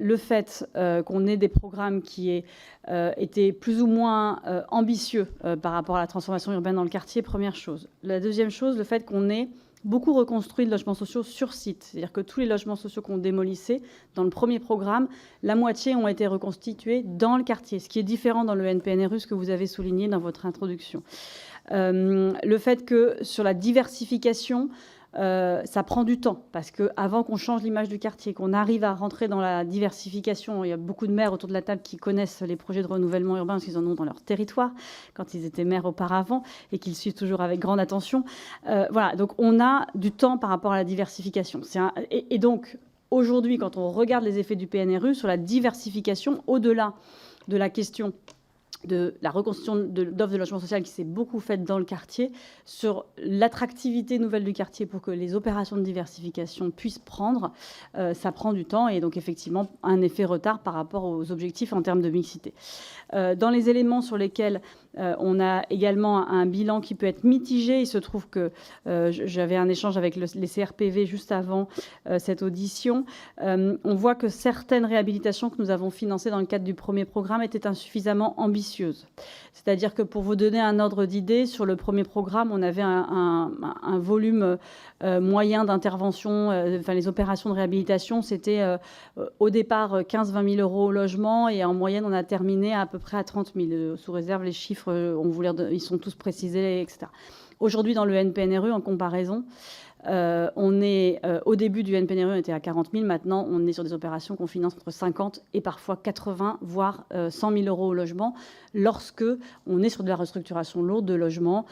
le fait qu'on ait des programmes qui aient été plus ou moins ambitieux par rapport à la transformation urbaine dans le quartier, première chose. La deuxième chose, le fait qu'on ait beaucoup reconstruit de logements sociaux sur site. C'est-à-dire que tous les logements sociaux qu'on démolissait dans le premier programme, la moitié ont été reconstitués dans le quartier, ce qui est différent dans le NPNRU, ce que vous avez souligné dans votre introduction. Le fait que sur la diversification, ça prend du temps, parce qu'avant qu'on change l'image du quartier, qu'on arrive à rentrer dans la diversification, il y a beaucoup de maires autour de la table qui connaissent les projets de renouvellement urbain, parce qu'ils en ont dans leur territoire, quand ils étaient maires auparavant, et qu'ils suivent toujours avec grande attention. Voilà, donc on a du temps par rapport à la diversification. Et donc, aujourd'hui, quand on regarde les effets du PNRU sur la diversification, au-delà de la question de la reconstruction d'offres de logement social qui s'est beaucoup faite dans le quartier, sur l'attractivité nouvelle du quartier pour que les opérations de diversification puissent prendre, ça prend du temps et donc effectivement un effet retard par rapport aux objectifs en termes de mixité. Dans les éléments sur lesquels on a également un bilan qui peut être mitigé, il se trouve que j'avais un échange avec les CRPV juste avant cette audition. On voit que certaines réhabilitations que nous avons financées dans le cadre du premier programme étaient insuffisamment ambitieuses. C'est-à-dire que pour vous donner un ordre d'idée, sur le premier programme, on avait un volume moyen d'intervention, enfin les opérations de réhabilitation, c'était au départ 15-20 000 euros au logement et en moyenne on a terminé à peu près à 30 000. Sous réserve, les chiffres, ils sont tous précisés, etc. Aujourd'hui, dans le NPNRU, en comparaison, on est au début du NPNRU, on était à 40 000. Maintenant, on est sur des opérations qu'on finance entre 50 et parfois 80, voire 100 000 euros au logement, lorsque on est sur de la restructuration lourde de logements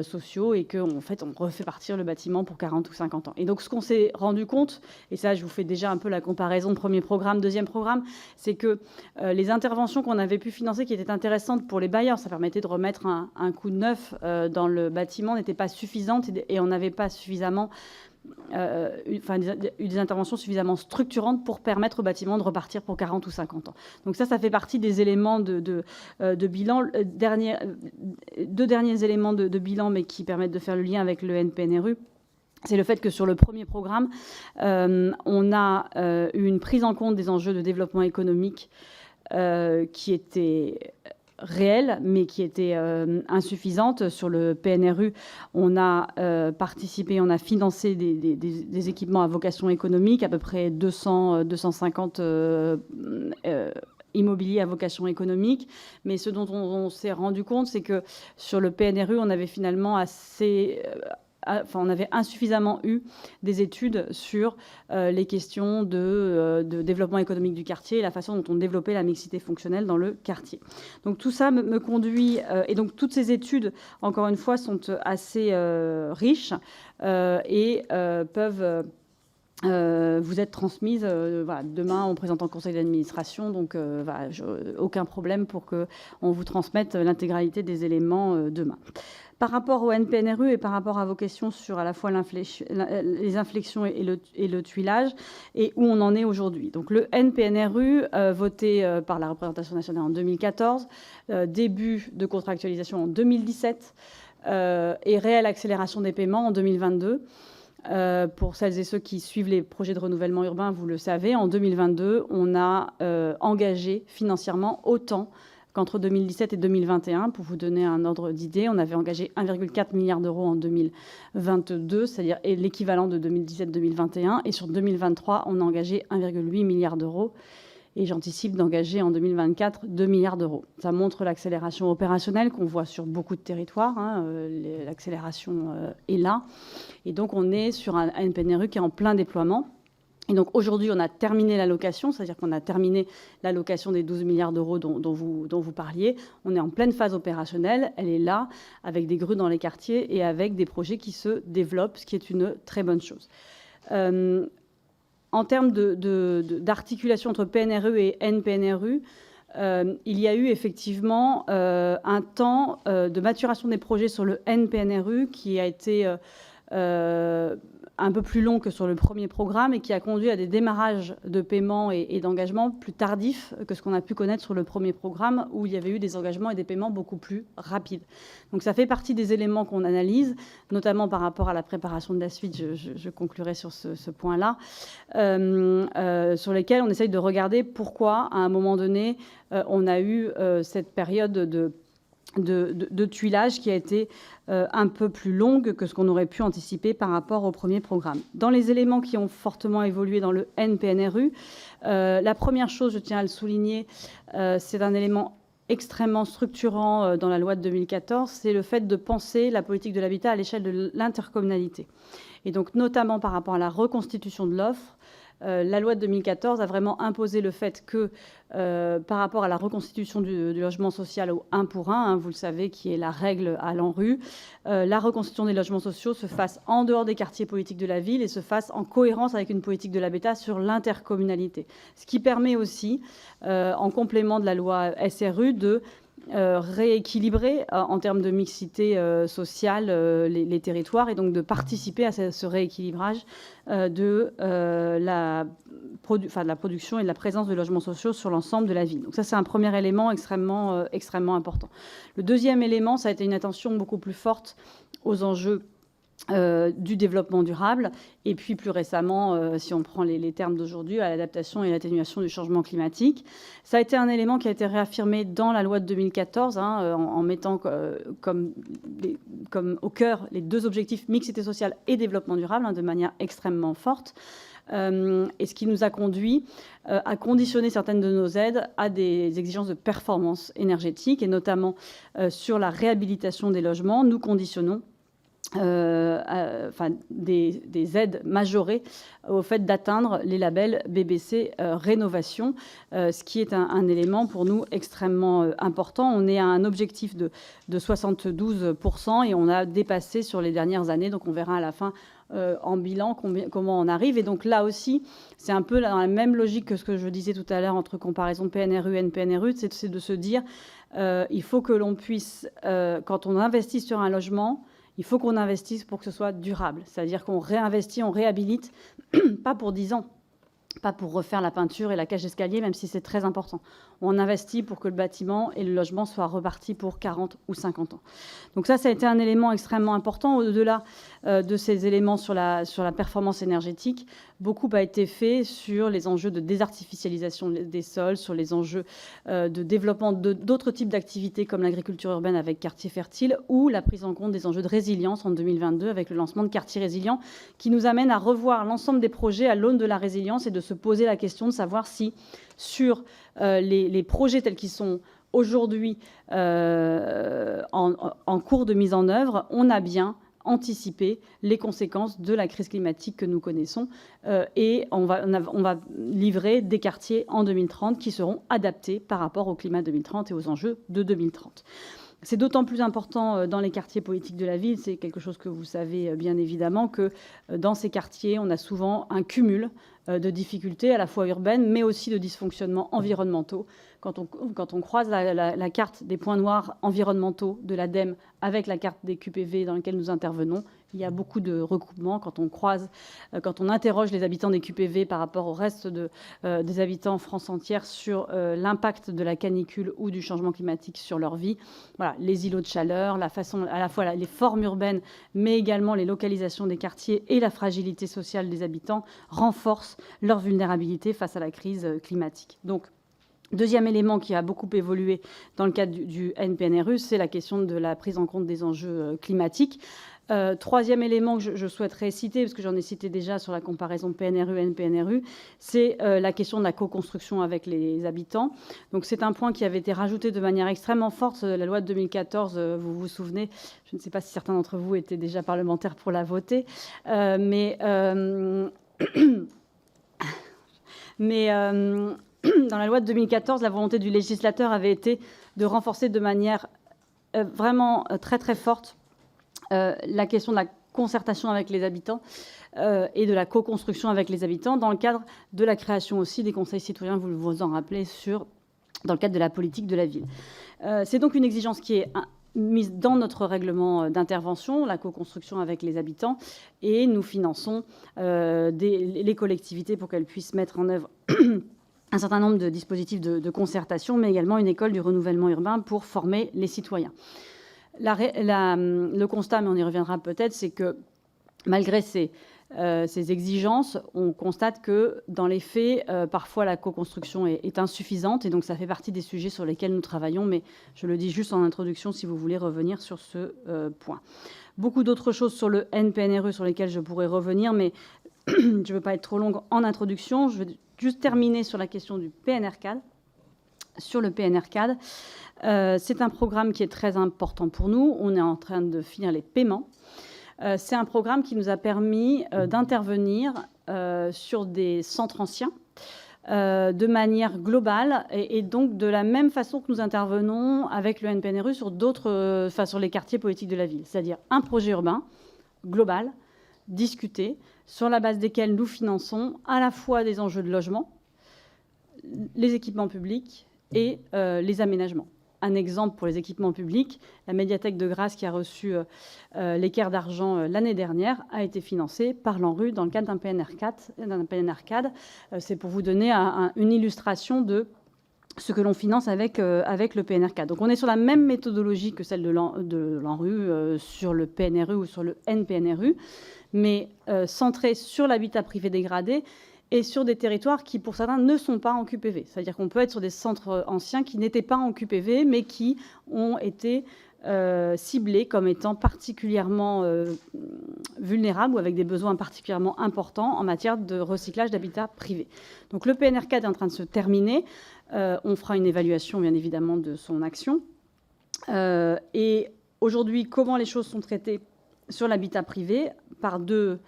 sociaux et qu'en fait, on refait partir le bâtiment pour 40 ou 50 ans. Et donc, ce qu'on s'est rendu compte, et ça, je vous fais déjà un peu la comparaison de premier programme, deuxième programme, c'est que les interventions qu'on avait pu financer, qui étaient intéressantes pour les bailleurs, ça permettait de remettre un coup de neuf dans le bâtiment, n'étaient pas suffisantes et on n'avait pas suffisamment des interventions suffisamment structurantes pour permettre au bâtiment de repartir pour 40 ou 50 ans. Donc ça fait partie des éléments de bilan. Deux derniers éléments de bilan, mais qui permettent de faire le lien avec le NPNRU. C'est le fait que sur le premier programme, on a eu une prise en compte des enjeux de développement économique qui était réelle, mais qui était insuffisante. Sur le PNRU, on a participé, on a financé des équipements à vocation économique, à peu près 250 immobiliers à vocation économique. Mais ce dont on s'est rendu compte, c'est que sur le PNRU, on avait finalement on avait insuffisamment eu des études sur les questions de développement économique du quartier et la façon dont on développait la mixité fonctionnelle dans le quartier. Donc tout ça me conduit, et donc toutes ces études, encore une fois, sont assez riches et peuvent vous être transmises. Voilà, demain, on présente en conseil d'administration, donc voilà, aucun problème pour qu'on vous transmette l'intégralité des éléments demain. Par rapport au NPNRU et par rapport à vos questions sur à la fois les inflexions et le tuilage, et où on en est aujourd'hui. Donc le NPNRU, voté par la représentation nationale en 2014, début de contractualisation en 2017, et réelle accélération des paiements en 2022. Pour celles et ceux qui suivent les projets de renouvellement urbain, vous le savez, en 2022, on a engagé financièrement autant qu'entre 2017 et 2021. Pour vous donner un ordre d'idée, on avait engagé 1,4 milliard d'euros en 2022, c'est-à-dire l'équivalent de 2017-2021. Et sur 2023, on a engagé 1,8 milliard d'euros. Et j'anticipe d'engager en 2024 2 milliards d'euros. Ça montre l'accélération opérationnelle qu'on voit sur beaucoup de territoires. L'accélération est là. Et donc, on est sur un NPNRU qui est en plein déploiement. Et donc aujourd'hui, on a terminé l'allocation, c'est-à-dire qu'on a terminé l'allocation des 12 milliards d'euros dont vous parliez. On est en pleine phase opérationnelle, elle est là, avec des grues dans les quartiers et avec des projets qui se développent, ce qui est une très bonne chose. En termes d'articulation entre PNRU et NPNRU, il y a eu effectivement un temps de maturation des projets sur le NPNRU qui a été un peu plus long que sur le premier programme et qui a conduit à des démarrages de paiement et d'engagement plus tardifs que ce qu'on a pu connaître sur le premier programme, où il y avait eu des engagements et des paiements beaucoup plus rapides. Donc ça fait partie des éléments qu'on analyse, notamment par rapport à la préparation de la suite. Je conclurai sur ce point-là, sur lesquels on essaye de regarder pourquoi, à un moment donné, on a eu cette période de tuilage qui a été un peu plus longue que ce qu'on aurait pu anticiper par rapport au premier programme. Dans les éléments qui ont fortement évolué dans le NPNRU, la première chose, je tiens à le souligner, c'est un élément extrêmement structurant dans la loi de 2014, c'est le fait de penser la politique de l'habitat à l'échelle de l'intercommunalité. Et donc, notamment par rapport à la reconstitution de l'offre, la loi de 2014 a vraiment imposé le fait que, par rapport à la reconstitution du logement social au 1 pour 1, vous le savez, qui est la règle à l'ANRU, la reconstitution des logements sociaux se fasse en dehors des quartiers politiques de la ville et se fasse en cohérence avec une politique de l'habitat sur l'intercommunalité. Ce qui permet aussi, en complément de la loi SRU, de rééquilibrer en termes de mixité sociale les territoires et donc de participer à ce rééquilibrage de la production et de la présence de logements sociaux sur l'ensemble de la ville. Donc ça, c'est un premier élément extrêmement important. Le deuxième élément, ça a été une attention beaucoup plus forte aux enjeux du développement durable et puis plus récemment, si on prend les termes d'aujourd'hui, à l'adaptation et l'atténuation du changement climatique. Ça a été un élément qui a été réaffirmé dans la loi de 2014 en mettant comme au cœur les deux objectifs mixité sociale et développement durable de manière extrêmement forte. Et ce qui nous a conduit à conditionner certaines de nos aides à des exigences de performance énergétique et notamment sur la réhabilitation des logements. Nous conditionnons des aides majorées au fait d'atteindre les labels BBC Rénovation, ce qui est un élément pour nous extrêmement important. On est à un objectif de 72% et on a dépassé sur les dernières années, donc on verra à la fin en bilan comment on arrive. Et donc là aussi, c'est un peu dans la même logique que ce que je disais tout à l'heure entre comparaison PNRU et NPNRU, c'est de se dire il faut que l'on puisse, quand on investit sur un logement, il faut qu'on investisse pour que ce soit durable. C'est-à-dire qu'on réinvestit, on réhabilite, pas pour 10 ans, pas pour refaire la peinture et la cage d'escalier, même si c'est très important. On investit pour que le bâtiment et le logement soient repartis pour 40 ou 50 ans. Donc ça a été un élément extrêmement important. Au-delà de ces éléments sur la performance énergétique, beaucoup a été fait sur les enjeux de désartificialisation des sols, sur les enjeux de développement d'autres types d'activités comme l'agriculture urbaine avec Quartier Fertile ou la prise en compte des enjeux de résilience en 2022 avec le lancement de Quartier Résilient qui nous amène à revoir l'ensemble des projets à l'aune de la résilience et de se poser la question de savoir si sur les projets tels qu'ils sont aujourd'hui en cours de mise en œuvre, on a bien anticiper les conséquences de la crise climatique que nous connaissons et on va livrer des quartiers en 2030 qui seront adaptés par rapport au climat 2030 et aux enjeux de 2030. C'est d'autant plus important dans les quartiers politiques de la ville, c'est quelque chose que vous savez bien évidemment, que dans ces quartiers, on a souvent un cumul de difficultés à la fois urbaines, mais aussi de dysfonctionnements environnementaux. Quand on croise la carte des points noirs environnementaux de l'ADEME avec la carte des QPV dans lesquelles nous intervenons, il y a beaucoup de recoupements. Quand on interroge les habitants des QPV par rapport au reste des habitants en France entière sur l'impact de la canicule ou du changement climatique sur leur vie, voilà, les îlots de chaleur, la façon, à la fois les formes urbaines, mais également les localisations des quartiers et la fragilité sociale des habitants renforcent leur vulnérabilité face à la crise climatique. Donc, deuxième élément qui a beaucoup évolué dans le cadre du NPNRU, c'est la question de la prise en compte des enjeux climatiques. Troisième élément que je souhaiterais citer, parce que j'en ai cité déjà sur la comparaison PNRU-NPNRU, c'est la question de la co-construction avec les habitants. Donc c'est un point qui avait été rajouté de manière extrêmement forte. La loi de 2014, vous vous souvenez, je ne sais pas si certains d'entre vous étaient déjà parlementaires pour la voter, mais dans la loi de 2014, la volonté du législateur avait été de renforcer de manière vraiment très très forte la question de la concertation avec les habitants et de la co-construction avec les habitants dans le cadre de la création aussi des conseils citoyens, vous en rappelez, dans le cadre de la politique de la ville. C'est donc une exigence qui est mise dans notre règlement d'intervention, la co-construction avec les habitants, et nous finançons les collectivités pour qu'elles puissent mettre en œuvre un certain nombre de dispositifs de concertation, mais également une école du renouvellement urbain pour former les citoyens. Le constat, mais on y reviendra peut-être, c'est que malgré ces exigences, on constate que dans les faits, parfois la co-construction est insuffisante, et donc ça fait partie des sujets sur lesquels nous travaillons, mais je le dis juste en introduction si vous voulez revenir sur ce point. Beaucoup d'autres choses sur le NPNRU sur lesquelles je pourrais revenir, mais je ne veux pas être trop longue en introduction. Je vais juste terminer sur la question du PNR-CAD. Sur le PNR-CAD, c'est un programme qui est très important pour nous. On est en train de finir les paiements. C'est un programme qui nous a permis d'intervenir sur des centres anciens de manière globale et donc de la même façon que nous intervenons avec le NPNRU sur sur les quartiers politiques de la ville, c'est-à-dire un projet urbain global, discuté, sur la base desquels nous finançons à la fois des enjeux de logement, les équipements publics et les aménagements. Un exemple pour les équipements publics, la médiathèque de Grasse qui a reçu l'équerre d'argent l'année dernière a été financée par l'ANRU dans le cadre d'un PNR-CAD. C'est pour vous donner une illustration de ce que l'on finance avec le PNR-CAD. Donc on est sur la même méthodologie que celle de l'ANRU sur le PNRU ou sur le NPNRU, mais centré sur l'habitat privé dégradé et sur des territoires qui, pour certains, ne sont pas en QPV. C'est-à-dire qu'on peut être sur des centres anciens qui n'étaient pas en QPV, mais qui ont été ciblés comme étant particulièrement vulnérables ou avec des besoins particulièrement importants en matière de recyclage d'habitat privé. Donc le PNR-CAD est en train de se terminer. On fera une évaluation, bien évidemment, de son action. Et aujourd'hui, comment les choses sont traitées sur l'habitat privé par deux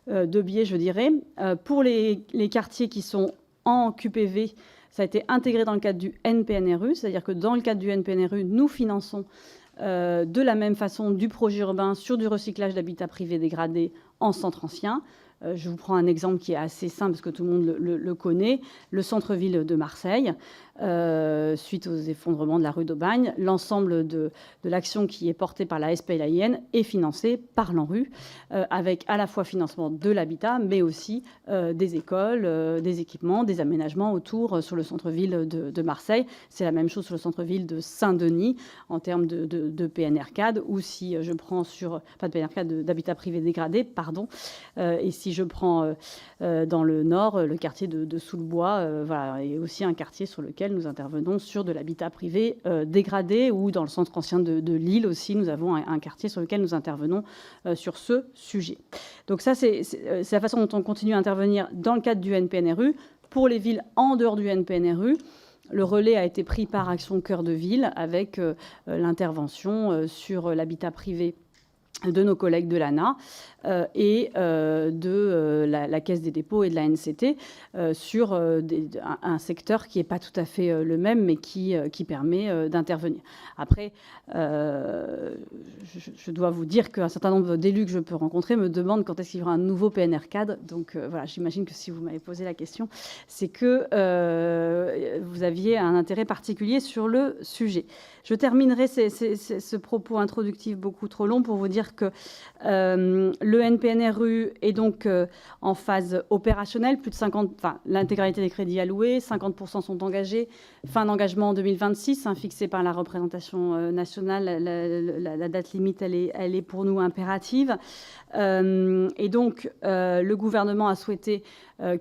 biais, je dirais. Pour les quartiers qui sont en QPV, ça a été intégré dans le cadre du NPNRU, c'est-à-dire que dans le cadre du NPNRU, nous finançons de la même façon du projet urbain sur du recyclage d'habitat privé dégradé en centre ancien. Je vous prends un exemple qui est assez simple parce que tout le monde le connaît. Le centre-ville de Marseille, suite aux effondrements de la rue d'Aubagne, l'ensemble de l'action qui est portée par la SPLAIN est financée par l'ANRU, avec à la fois financement de l'habitat, mais aussi des écoles, des équipements, des aménagements autour sur le centre-ville de Marseille. C'est la même chose sur le centre-ville de Saint-Denis en termes de PNR-CAD, ou si je prends pas de PNR-CAD, d'habitat privé dégradé, pardon, et si je prends dans le nord, le quartier de Soulbois, voilà, et aussi un quartier sur lequel nous intervenons sur de l'habitat privé dégradé, ou dans le centre ancien de Lille aussi, nous avons un quartier sur lequel nous intervenons sur ce sujet. Donc ça, c'est la façon dont on continue à intervenir dans le cadre du NPNRU. Pour les villes en dehors du NPNRU, le relais a été pris par Action Cœur de Ville avec l'intervention sur l'habitat privé de nos collègues de l'ANA et de la Caisse des dépôts et de la NCT sur un secteur qui n'est pas tout à fait le même, mais qui permet d'intervenir. Après, je dois vous dire qu'un certain nombre d'élus que je peux rencontrer me demandent quand est-ce qu'il y aura un nouveau PNR-CAD. Donc voilà, j'imagine que si vous m'avez posé la question, c'est que vous aviez un intérêt particulier sur le sujet. Je terminerai ce propos introductif beaucoup trop long pour vous dire que le NPNRU est donc en phase opérationnelle, plus de 50, l'intégralité des crédits alloués, 50% sont engagés, fin d'engagement en 2026, fixée par la représentation nationale. La date limite, elle est pour nous impérative. Et donc, le gouvernement a souhaité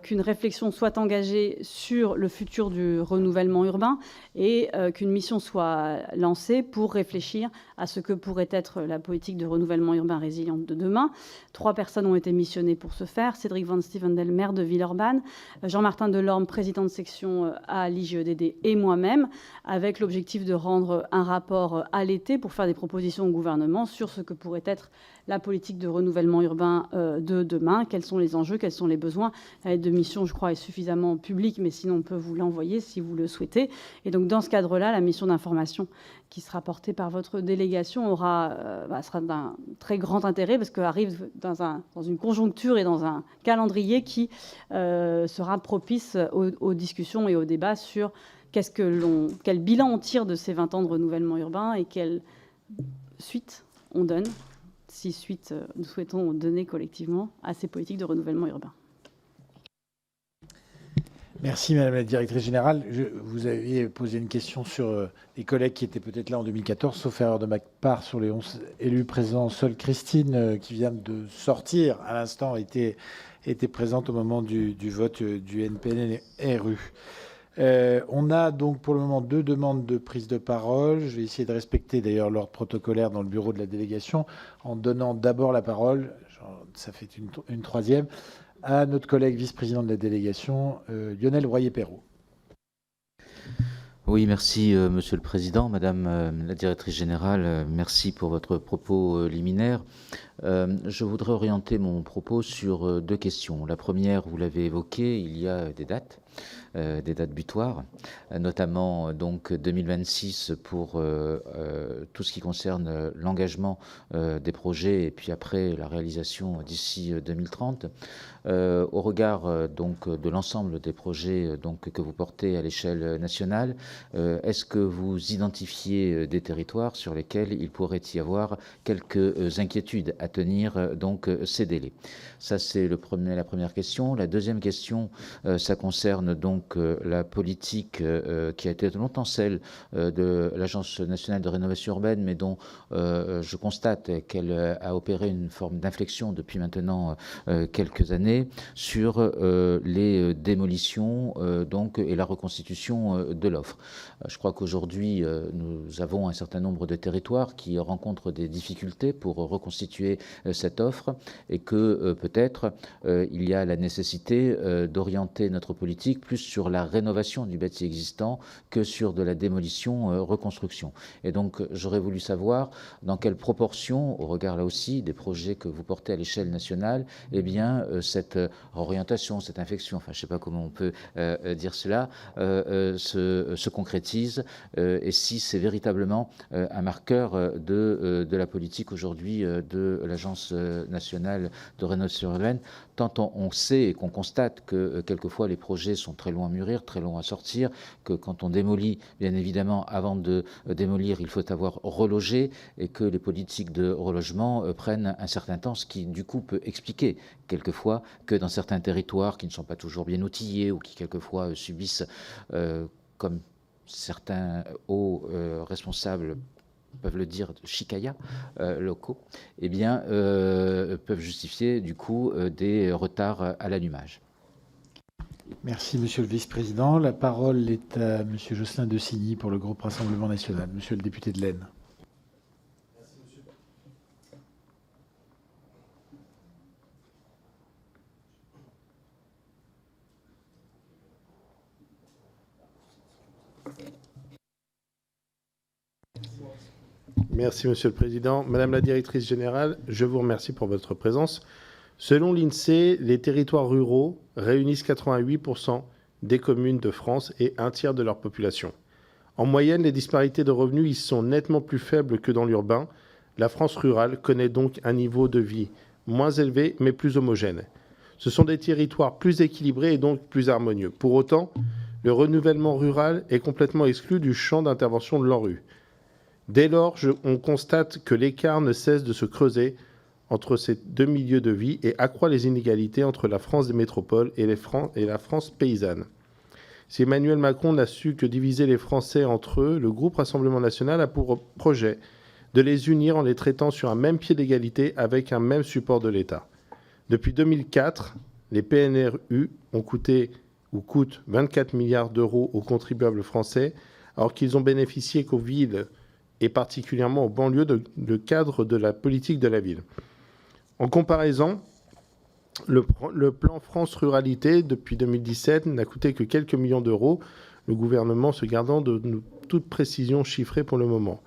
qu'une réflexion soit engagée sur le futur du renouvellement urbain et qu'une mission soit lancée pour réfléchir à ce que pourrait être la politique de renouvellement urbain résiliente de demain. 3 personnes ont été missionnées pour ce faire. Cédric Van Stevendel, maire de Villeurbanne, Jean-Martin Delorme, président de section à l'IGEDD, et moi-même, avec l'objectif de rendre un rapport à l'été pour faire des propositions au gouvernement sur ce que pourrait être la politique de renouvellement urbain de demain, quels sont les enjeux, quels sont les besoins. La lettre de mission, je crois, est suffisamment publique, mais sinon on peut vous l'envoyer si vous le souhaitez. Et donc dans ce cadre-là, la mission d'information qui sera portée par votre délégation sera d'un très grand intérêt parce qu'elle arrive dans une conjoncture et dans un calendrier qui sera propice aux discussions et aux débats sur quel bilan on tire de ces 20 ans de renouvellement urbain et quelle suite on donne, si suite nous souhaitons donner collectivement à ces politiques de renouvellement urbain. Merci Madame la Directrice Générale. Vous aviez posé une question sur les collègues qui étaient peut-être là en 2014, sauf erreur de ma part, sur les 11 élus présents. Seule Christine, qui vient de sortir à l'instant, était présente au moment du vote du NPNRU. On a donc pour le moment 2 demandes de prise de parole. Je vais essayer de respecter d'ailleurs l'ordre protocolaire dans le bureau de la délégation en donnant d'abord la parole, ça fait une troisième, à notre collègue vice-président de la délégation, Lionel Royer-Perrault. Oui, merci Monsieur le Président, Madame la Directrice Générale, merci pour votre propos liminaire. Je voudrais orienter mon propos sur 2 questions. La première, vous l'avez évoqué, il y a des dates butoirs, notamment donc 2026 pour tout ce qui concerne l'engagement des projets et puis après la réalisation d'ici 2030. Au regard donc de l'ensemble des projets donc que vous portez à l'échelle nationale, est-ce que vous identifiez des territoires sur lesquels il pourrait y avoir quelques inquiétudes à tenir donc ces délais? Ça, c'est la première question. La deuxième question, ça concerne donc la politique qui a été longtemps celle de l'Agence nationale de rénovation urbaine, mais dont je constate qu'elle a opéré une forme d'inflexion depuis maintenant quelques années sur les démolitions donc et la reconstitution de l'offre. Je crois qu'aujourd'hui, nous avons un certain nombre de territoires qui rencontrent des difficultés pour reconstituer cette offre et que peut-être il y a la nécessité d'orienter notre politique plus sur la rénovation du bâti existant que sur de la démolition, reconstruction. Et donc, j'aurais voulu savoir dans quelle proportion, au regard là aussi des projets que vous portez à l'échelle nationale, eh bien, cette orientation, cette inflexion, enfin, je ne sais pas comment on peut dire cela, se concrétise et si c'est véritablement un marqueur de la politique aujourd'hui de l'Agence nationale de rénovation urbaine, tant on sait et qu'on constate que quelquefois les projets sont très longs à mûrir, très longs à sortir, que quand on démolit, bien évidemment, avant de démolir, il faut avoir relogé et que les politiques de relogement prennent un certain temps, ce qui du coup peut expliquer quelquefois que dans certains territoires qui ne sont pas toujours bien outillés ou qui quelquefois subissent, comme certains hauts responsables peuvent le dire, chicaya locaux, eh bien, peuvent justifier du coup des retards à l'allumage. Merci Monsieur le Vice-président. La parole est à Monsieur Jocelyn de Signy pour le groupe Rassemblement National. Monsieur le député de l'Aisne. Merci Monsieur le Président. Madame la Directrice Générale, je vous remercie pour votre présence. Selon l'INSEE, les territoires ruraux réunissent 88% des communes de France et un tiers de leur population. En moyenne, les disparités de revenus y sont nettement plus faibles que dans l'urbain. La France rurale connaît donc un niveau de vie moins élevé mais plus homogène. Ce sont des territoires plus équilibrés et donc plus harmonieux. Pour autant, le renouvellement rural est complètement exclu du champ d'intervention de l'ANRU. Dès lors, on constate que l'écart ne cesse de se creuser entre ces deux milieux de vie et accroît les inégalités entre la France des métropoles et la France paysanne. Si Emmanuel Macron n'a su que diviser les Français entre eux, le groupe Rassemblement National a pour projet de les unir en les traitant sur un même pied d'égalité avec un même support de l'État. Depuis 2004, les PNRU ont coûté ou coûtent 24 milliards d'euros aux contribuables français, alors qu'ils ont bénéficié qu'aux villes et particulièrement aux banlieues de cadre de la politique de la ville. En comparaison, le plan France Ruralité, depuis 2017, n'a coûté que quelques millions d'euros, le gouvernement se gardant de toute précision chiffrée pour le moment.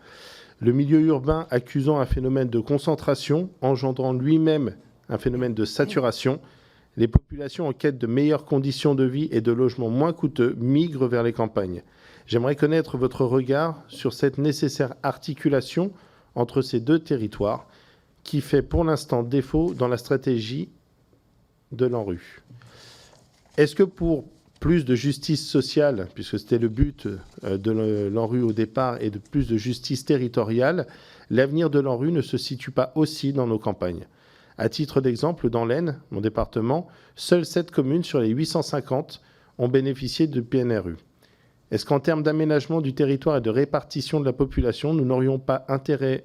Le milieu urbain accusant un phénomène de concentration, engendrant lui-même un phénomène de saturation, les populations en quête de meilleures conditions de vie et de logements moins coûteux migrent vers les campagnes. J'aimerais connaître votre regard sur cette nécessaire articulation entre ces deux territoires qui fait pour l'instant défaut dans la stratégie de l'ANRU. Est-ce que pour plus de justice sociale, puisque c'était le but de l'ANRU au départ, et de plus de justice territoriale, l'avenir de l'ANRU ne se situe pas aussi dans nos campagnes. À titre d'exemple, dans l'Aisne, mon département, seules 7 communes sur les 850 ont bénéficié de PNRU. Est-ce qu'en termes d'aménagement du territoire et de répartition de la population, nous n'aurions pas intérêt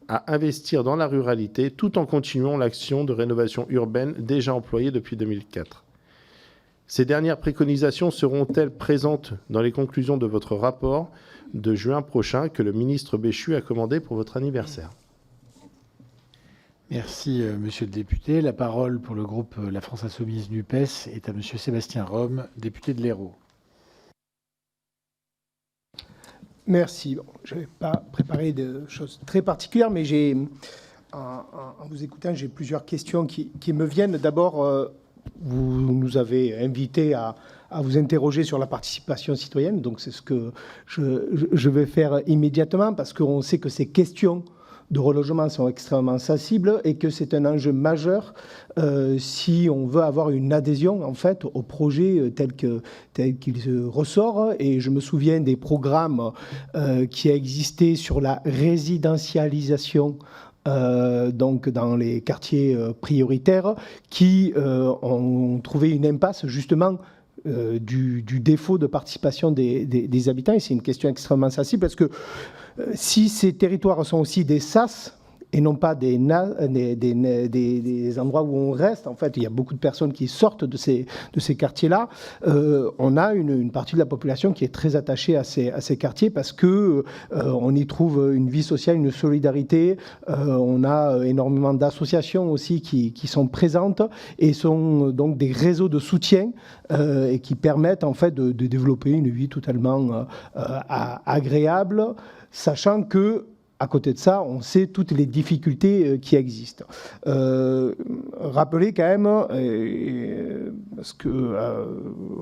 à investir dans la ruralité tout en continuant l'action de rénovation urbaine déjà employée depuis 2004 ? Ces dernières préconisations seront-elles présentes dans les conclusions de votre rapport de juin prochain que le ministre Béchu a commandé pour votre anniversaire ? Merci, monsieur le député. La parole pour le groupe La France Insoumise NUPES est à monsieur Sébastien Rome, député de l'Hérault. Merci. Bon, je n'avais pas préparé de choses très particulières, mais en vous écoutant, j'ai plusieurs questions qui me viennent. D'abord, vous nous avez invités à vous interroger sur la participation citoyenne, donc c'est ce que je vais faire immédiatement, parce qu'on sait que ces questions de relogement sont extrêmement sensibles et que c'est un enjeu majeur si on veut avoir une adhésion en fait au projet tel qu'il se ressort. Et je me souviens des programmes qui a existé sur la résidentialisation donc dans les quartiers prioritaires qui ont trouvé une impasse justement du défaut de participation des habitants. Et c'est une question extrêmement sensible parce que si ces territoires sont aussi des sas et non pas des endroits où on reste, en fait, il y a beaucoup de personnes qui sortent de ces quartiers-là. On a une partie de la population qui est très attachée à ces quartiers parce que on y trouve une vie sociale, une solidarité. On a énormément d'associations aussi qui sont présentes et sont donc des réseaux de soutien et qui permettent en fait de développer une vie totalement agréable, sachant que à côté de ça, on sait toutes les difficultés qui existent. Rappelez quand même, parce que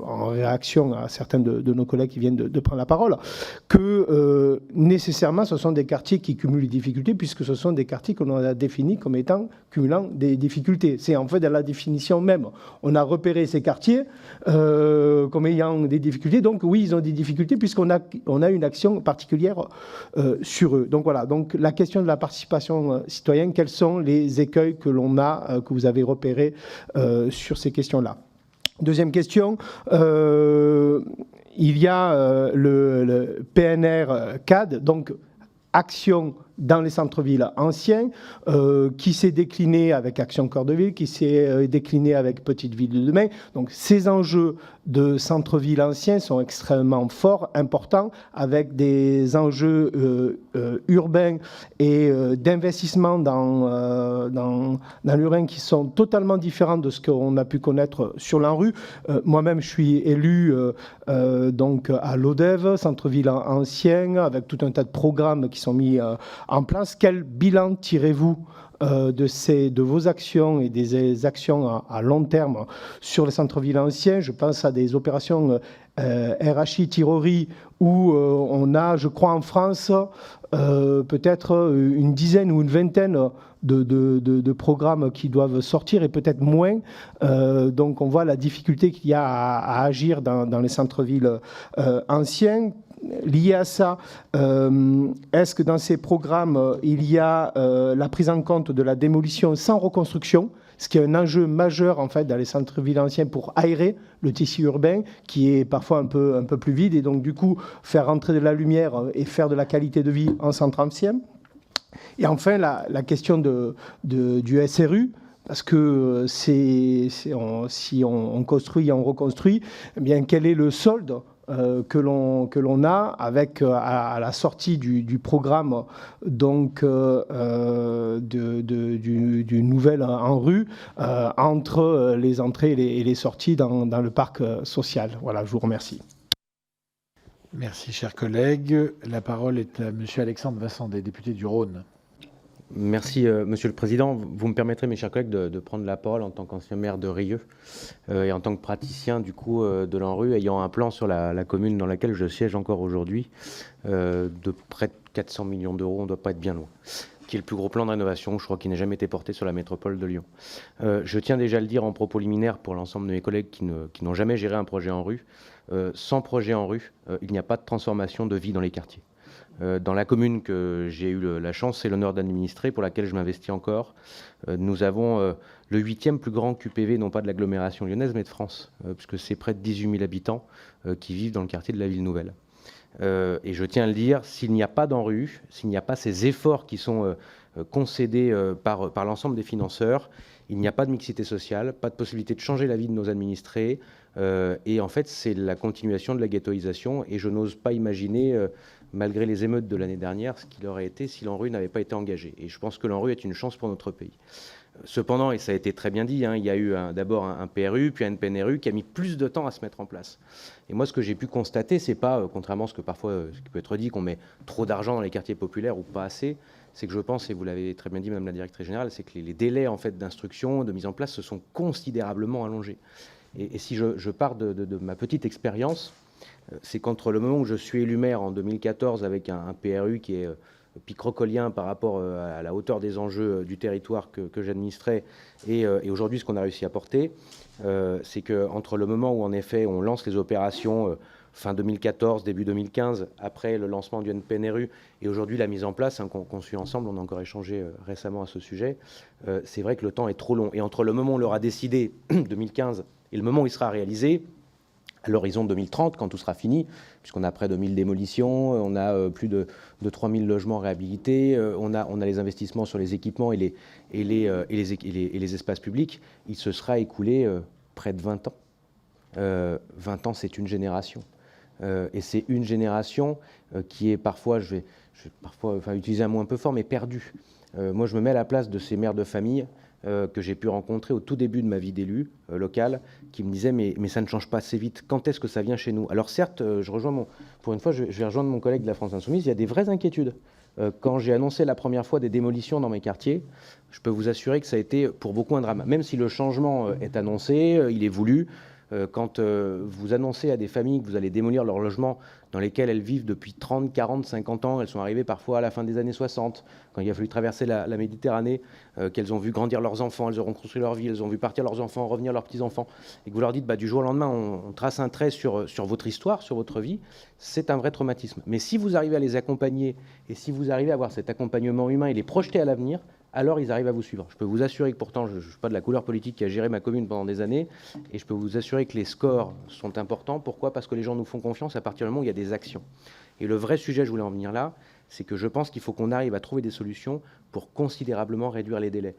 en réaction à certains de nos collègues qui viennent de prendre la parole, que nécessairement ce sont des quartiers qui cumulent les difficultés, puisque ce sont des quartiers que l'on a définis comme étant cumulant des difficultés. C'est en fait dans la définition même. On a repéré ces quartiers comme ayant des difficultés. Donc oui, ils ont des difficultés puisqu'on a une action particulière sur eux. Donc voilà. Donc la question de la participation citoyenne, quels sont les écueils que l'on a, que vous avez repérés sur ces questions-là? Deuxième question, il y a le PNR CAD, donc action dans les centres-villes anciens, qui s'est décliné avec Action Cœur de Ville, qui s'est décliné avec Petite Ville de demain. Donc ces enjeux de centres-villes anciens sont extrêmement forts, importants, avec des enjeux urbains et d'investissement dans l'urbain qui sont totalement différents de ce qu'on a pu connaître sur l'ANRU. Moi-même, je suis élu donc à l'ODEV, centre-ville ancien, avec tout un tas de programmes qui sont mis en place. Quel bilan tirez-vous de vos actions et des actions à long terme sur les centres-villes anciens? Je pense à des opérations RHI Tirori où on a, je crois en France, peut-être une dizaine ou une vingtaine de programmes qui doivent sortir et peut-être moins. Donc on voit la difficulté qu'il y a à agir dans les centres-villes anciens. Lié à ça, est-ce que dans ces programmes, il y a la prise en compte de la démolition sans reconstruction, ce qui est un enjeu majeur en fait dans les centres-villes anciens pour aérer le tissu urbain qui est parfois un peu plus vide et donc du coup faire rentrer de la lumière et faire de la qualité de vie en centre ancien. Et enfin la question du SRU. Parce que si on construit et on reconstruit, eh bien quel est le solde que l'on a avec à la sortie du programme donc du nouvel ANRU entre les entrées et les sorties dans le parc social. Voilà, je vous remercie. Merci, chers collègues. La parole est à monsieur Alexandre Vassandet, député du Rhône. Merci, Monsieur le Président. Vous me permettrez, mes chers collègues, de prendre la parole en tant qu'ancien maire de Rieux et en tant que praticien du coup de l'ANRU, ayant un plan sur la commune dans laquelle je siège encore aujourd'hui de près de 400 millions d'euros. On ne doit pas être bien loin. qui est le plus gros plan de rénovation, je crois, qui n'a jamais été porté sur la métropole de Lyon. Je tiens déjà à le dire en propos liminaire pour l'ensemble de mes collègues qui n'ont jamais géré un projet en rue. Sans projet en rue, il n'y a pas de transformation de vie dans les quartiers. Dans la commune que j'ai eu la chance et l'honneur d'administrer, pour laquelle je m'investis encore, nous avons le 8e plus grand QPV, non pas de l'agglomération lyonnaise, mais de France, puisque c'est près de 18 000 habitants qui vivent dans le quartier de la Ville Nouvelle. Et je tiens à le dire, s'il n'y a pas d'ANRU, s'il n'y a pas ces efforts qui sont concédés par l'ensemble des financeurs, il n'y a pas de mixité sociale, pas de possibilité de changer la vie de nos administrés. Et en fait, c'est la continuation de la ghettoisation. Et je n'ose pas imaginer, malgré les émeutes de l'année dernière, ce qu'il aurait été si l'ANRU n'avait pas été engagé. Et je pense que l'ANRU est une chance pour notre pays. Cependant, et ça a été très bien dit, il y a eu d'abord un PRU, puis un PNRU qui a mis plus de temps à se mettre en place. Et moi, ce que j'ai pu constater, c'est pas, contrairement à ce que parfois ce qui peut être dit, qu'on met trop d'argent dans les quartiers populaires ou pas assez, c'est que je pense, et vous l'avez très bien dit, Madame la Directrice Générale, c'est que les délais en fait, d'instruction, de mise en place se sont considérablement allongés. Et si je pars de ma petite expérience, c'est qu'entre le moment où je suis élu maire en 2014 avec un PRU qui est picrocolien par rapport à la hauteur des enjeux du territoire que j'administrais et aujourd'hui ce qu'on a réussi à porter, c'est qu'entre le moment où en effet on lance les opérations fin 2014, début 2015, après le lancement du NPNRU et aujourd'hui la mise en place qu'on suit ensemble, on a encore échangé récemment à ce sujet, c'est vrai que le temps est trop long. Et entre le moment où on l'aura décidé, 2015, et le moment où il sera réalisé, à l'horizon 2030, quand tout sera fini, puisqu'on a près de 1000 démolitions, on a plus de 3000 logements réhabilités, on a les investissements sur les équipements et les espaces publics, il se sera écoulé près de 20 ans. 20 ans, c'est une génération. Et c'est une génération qui est parfois, je vais parfois utiliser un mot un peu fort, mais perdue. Moi, je me mets à la place de ces mères de famille que j'ai pu rencontrer au tout début de ma vie d'élu local, qui me disaient mais ça ne change pas assez vite, quand est-ce que ça vient chez nous? Alors certes, pour une fois, je vais rejoindre mon collègue de la France Insoumise, il y a des vraies inquiétudes. Quand j'ai annoncé la première fois des démolitions dans mes quartiers, je peux vous assurer que ça a été pour beaucoup un drame. Même si le changement est annoncé, il est voulu, quand vous annoncez à des familles que vous allez démolir leur logement dans lesquels elles vivent depuis 30, 40, 50 ans, elles sont arrivées parfois à la fin des années 60, quand il a fallu traverser la Méditerranée, qu'elles ont vu grandir leurs enfants, elles auront construit leur vie, elles ont vu partir leurs enfants, revenir leurs petits-enfants, et que vous leur dites du jour au lendemain, on trace un trait sur votre histoire, sur votre vie, c'est un vrai traumatisme. Mais si vous arrivez à les accompagner, et si vous arrivez à avoir cet accompagnement humain et les projeter à l'avenir, alors ils arrivent à vous suivre. Je peux vous assurer que pourtant, je ne suis pas de la couleur politique qui a géré ma commune pendant des années, et je peux vous assurer que les scores sont importants. Pourquoi? Parce que les gens nous font confiance à partir du moment où il y a des actions. Et le vrai sujet, je voulais en venir là, c'est que je pense qu'il faut qu'on arrive à trouver des solutions pour considérablement réduire les délais.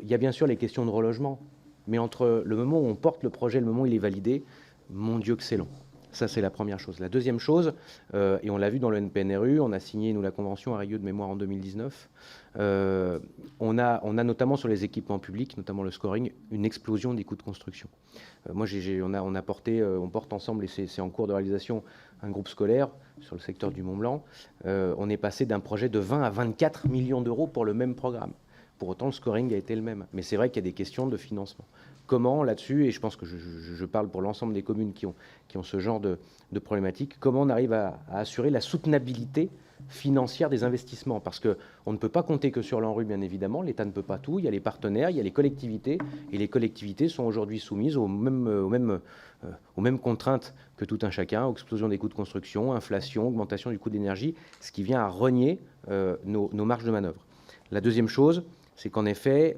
Il y a bien sûr les questions de relogement, mais entre le moment où on porte le projet et le moment où il est validé, mon Dieu que c'est long. Ça, c'est la première chose. La deuxième chose, et on l'a vu dans le NPNRU, on a signé, nous, la convention à Rieux de mémoire en 2019, on a notamment sur les équipements publics, notamment le scoring, une explosion des coûts de construction. Moi, on porte ensemble, et c'est en cours de réalisation, un groupe scolaire sur le secteur du Mont-Blanc. On est passé d'un projet de 20 à 24 millions d'euros pour le même programme. Pour autant, le scoring a été le même. Mais c'est vrai qu'il y a des questions de financement. Comment, là-dessus, et je pense que je parle pour l'ensemble des communes qui ont ce genre de problématique, comment on arrive à assurer la soutenabilité financière des investissements? Parce qu'on ne peut pas compter que sur l'ANRU, bien évidemment. L'État ne peut pas tout. Il y a les partenaires, il y a les collectivités. Et les collectivités sont aujourd'hui soumises aux mêmes contraintes que tout un chacun, explosion des coûts de construction, inflation, augmentation du coût d'énergie, ce qui vient à renier nos marges de manœuvre. La deuxième chose, c'est qu'en effet,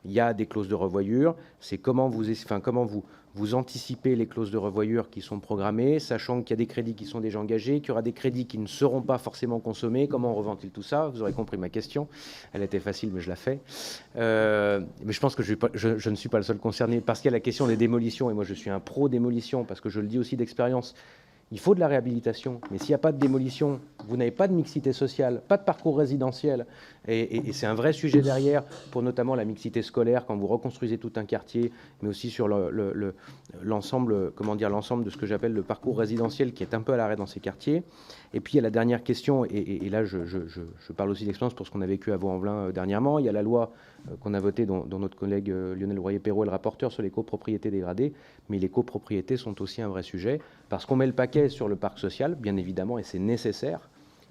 il y a des clauses de revoyure. C'est comment vous anticipez les clauses de revoyure qui sont programmées, sachant qu'il y a des crédits qui sont déjà engagés, qu'il y aura des crédits qui ne seront pas forcément consommés. Comment on reventile tout ça? Vous aurez compris ma question. Elle était facile, mais je la fais. Mais je pense que je ne suis pas le seul concerné, parce qu'il y a la question des démolitions, et moi je suis un pro démolition, parce que je le dis aussi d'expérience. Il faut de la réhabilitation, mais s'il n'y a pas de démolition, vous n'avez pas de mixité sociale, pas de parcours résidentiel. Et c'est un vrai sujet derrière, pour notamment la mixité scolaire, quand vous reconstruisez tout un quartier, mais aussi sur l'ensemble de ce que j'appelle le parcours résidentiel, qui est un peu à l'arrêt dans ces quartiers. Et puis il y a la dernière question, et là je parle aussi d'expérience pour ce qu'on a vécu à Vaux-en-Velin dernièrement. Il y a la loi qu'on a votée, dont notre collègue Lionel Royer-Perrault est le rapporteur, sur les copropriétés dégradées. Mais les copropriétés sont aussi un vrai sujet, parce qu'on met le paquet sur le parc social, bien évidemment, et c'est nécessaire,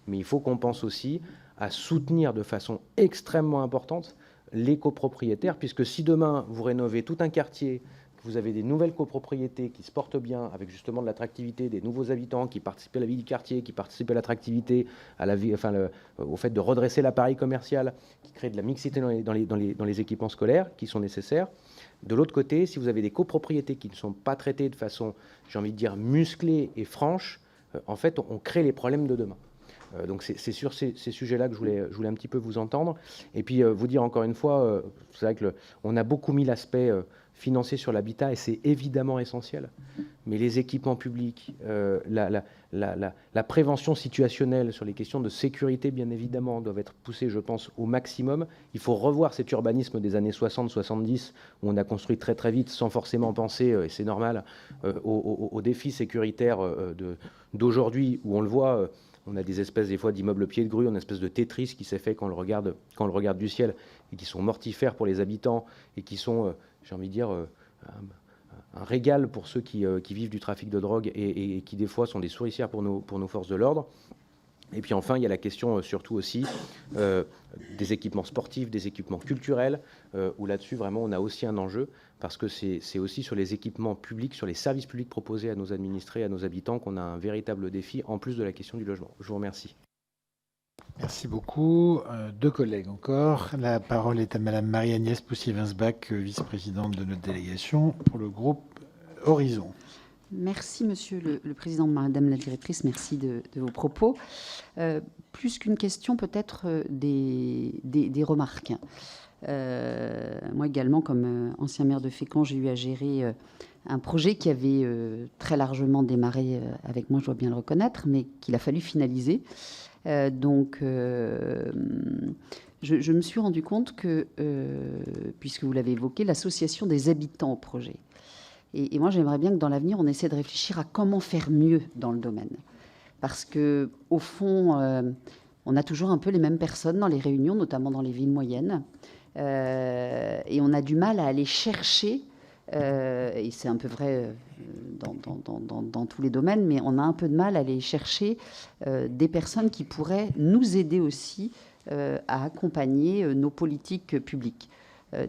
mais il faut qu'on pense aussi à soutenir de façon extrêmement importante les copropriétaires, puisque si demain vous rénovez tout un quartier, que vous avez des nouvelles copropriétés qui se portent bien, avec justement de l'attractivité, des nouveaux habitants qui participent à la vie du quartier, qui participent à l'attractivité, à la vie, enfin au fait de redresser l'appareil commercial, qui crée de la mixité dans les équipements scolaires qui sont nécessaires. De l'autre côté, si vous avez des copropriétés qui ne sont pas traitées de façon, j'ai envie de dire, musclée et franche, en fait, on crée les problèmes de demain. Donc c'est sur ces sujets-là que je voulais un petit peu vous entendre. Et puis vous dire encore une fois, c'est vrai qu'on a beaucoup mis l'aspect financier sur l'habitat et c'est évidemment essentiel. Mais les équipements publics, la prévention situationnelle sur les questions de sécurité, bien évidemment, doivent être poussées, je pense, au maximum. Il faut revoir cet urbanisme des années 60-70 où on a construit très très vite sans forcément penser, et c'est normal, aux défis sécuritaires d'aujourd'hui où on le voit. On a des espèces, des fois, d'immeubles pieds de grue, une espèce de Tetris qui s'est fait quand on le regarde du ciel et qui sont mortifères pour les habitants et qui sont, j'ai envie de dire, un régal pour ceux qui vivent du trafic de drogue et qui, des fois, sont des souricières pour nos forces de l'ordre. Et puis enfin, il y a la question surtout aussi des équipements sportifs, des équipements culturels, où là-dessus, vraiment, on a aussi un enjeu, parce que c'est aussi sur les équipements publics, sur les services publics proposés à nos administrés, à nos habitants, qu'on a un véritable défi, en plus de la question du logement. Je vous remercie. Merci beaucoup. Deux collègues encore. La parole est à Madame Marie-Agnès Poussier-Winsbach, vice-présidente de notre délégation pour le groupe Horizon. Merci, Monsieur le Président, Madame la Directrice, merci de vos propos. Plus qu'une question, peut-être des remarques. Moi également, comme ancien maire de Fécamp, j'ai eu à gérer un projet qui avait très largement démarré avec moi, je dois bien le reconnaître, mais qu'il a fallu finaliser. Donc, je me suis rendu compte que, puisque vous l'avez évoqué, l'association des habitants au projet. Et moi, j'aimerais bien que dans l'avenir, on essaie de réfléchir à comment faire mieux dans le domaine. Parce que, au fond, on a toujours un peu les mêmes personnes dans les réunions, notamment dans les villes moyennes. Et on a du mal à aller chercher, et c'est un peu vrai dans tous les domaines, mais on a un peu de mal à aller chercher des personnes qui pourraient nous aider aussi à accompagner nos politiques publiques.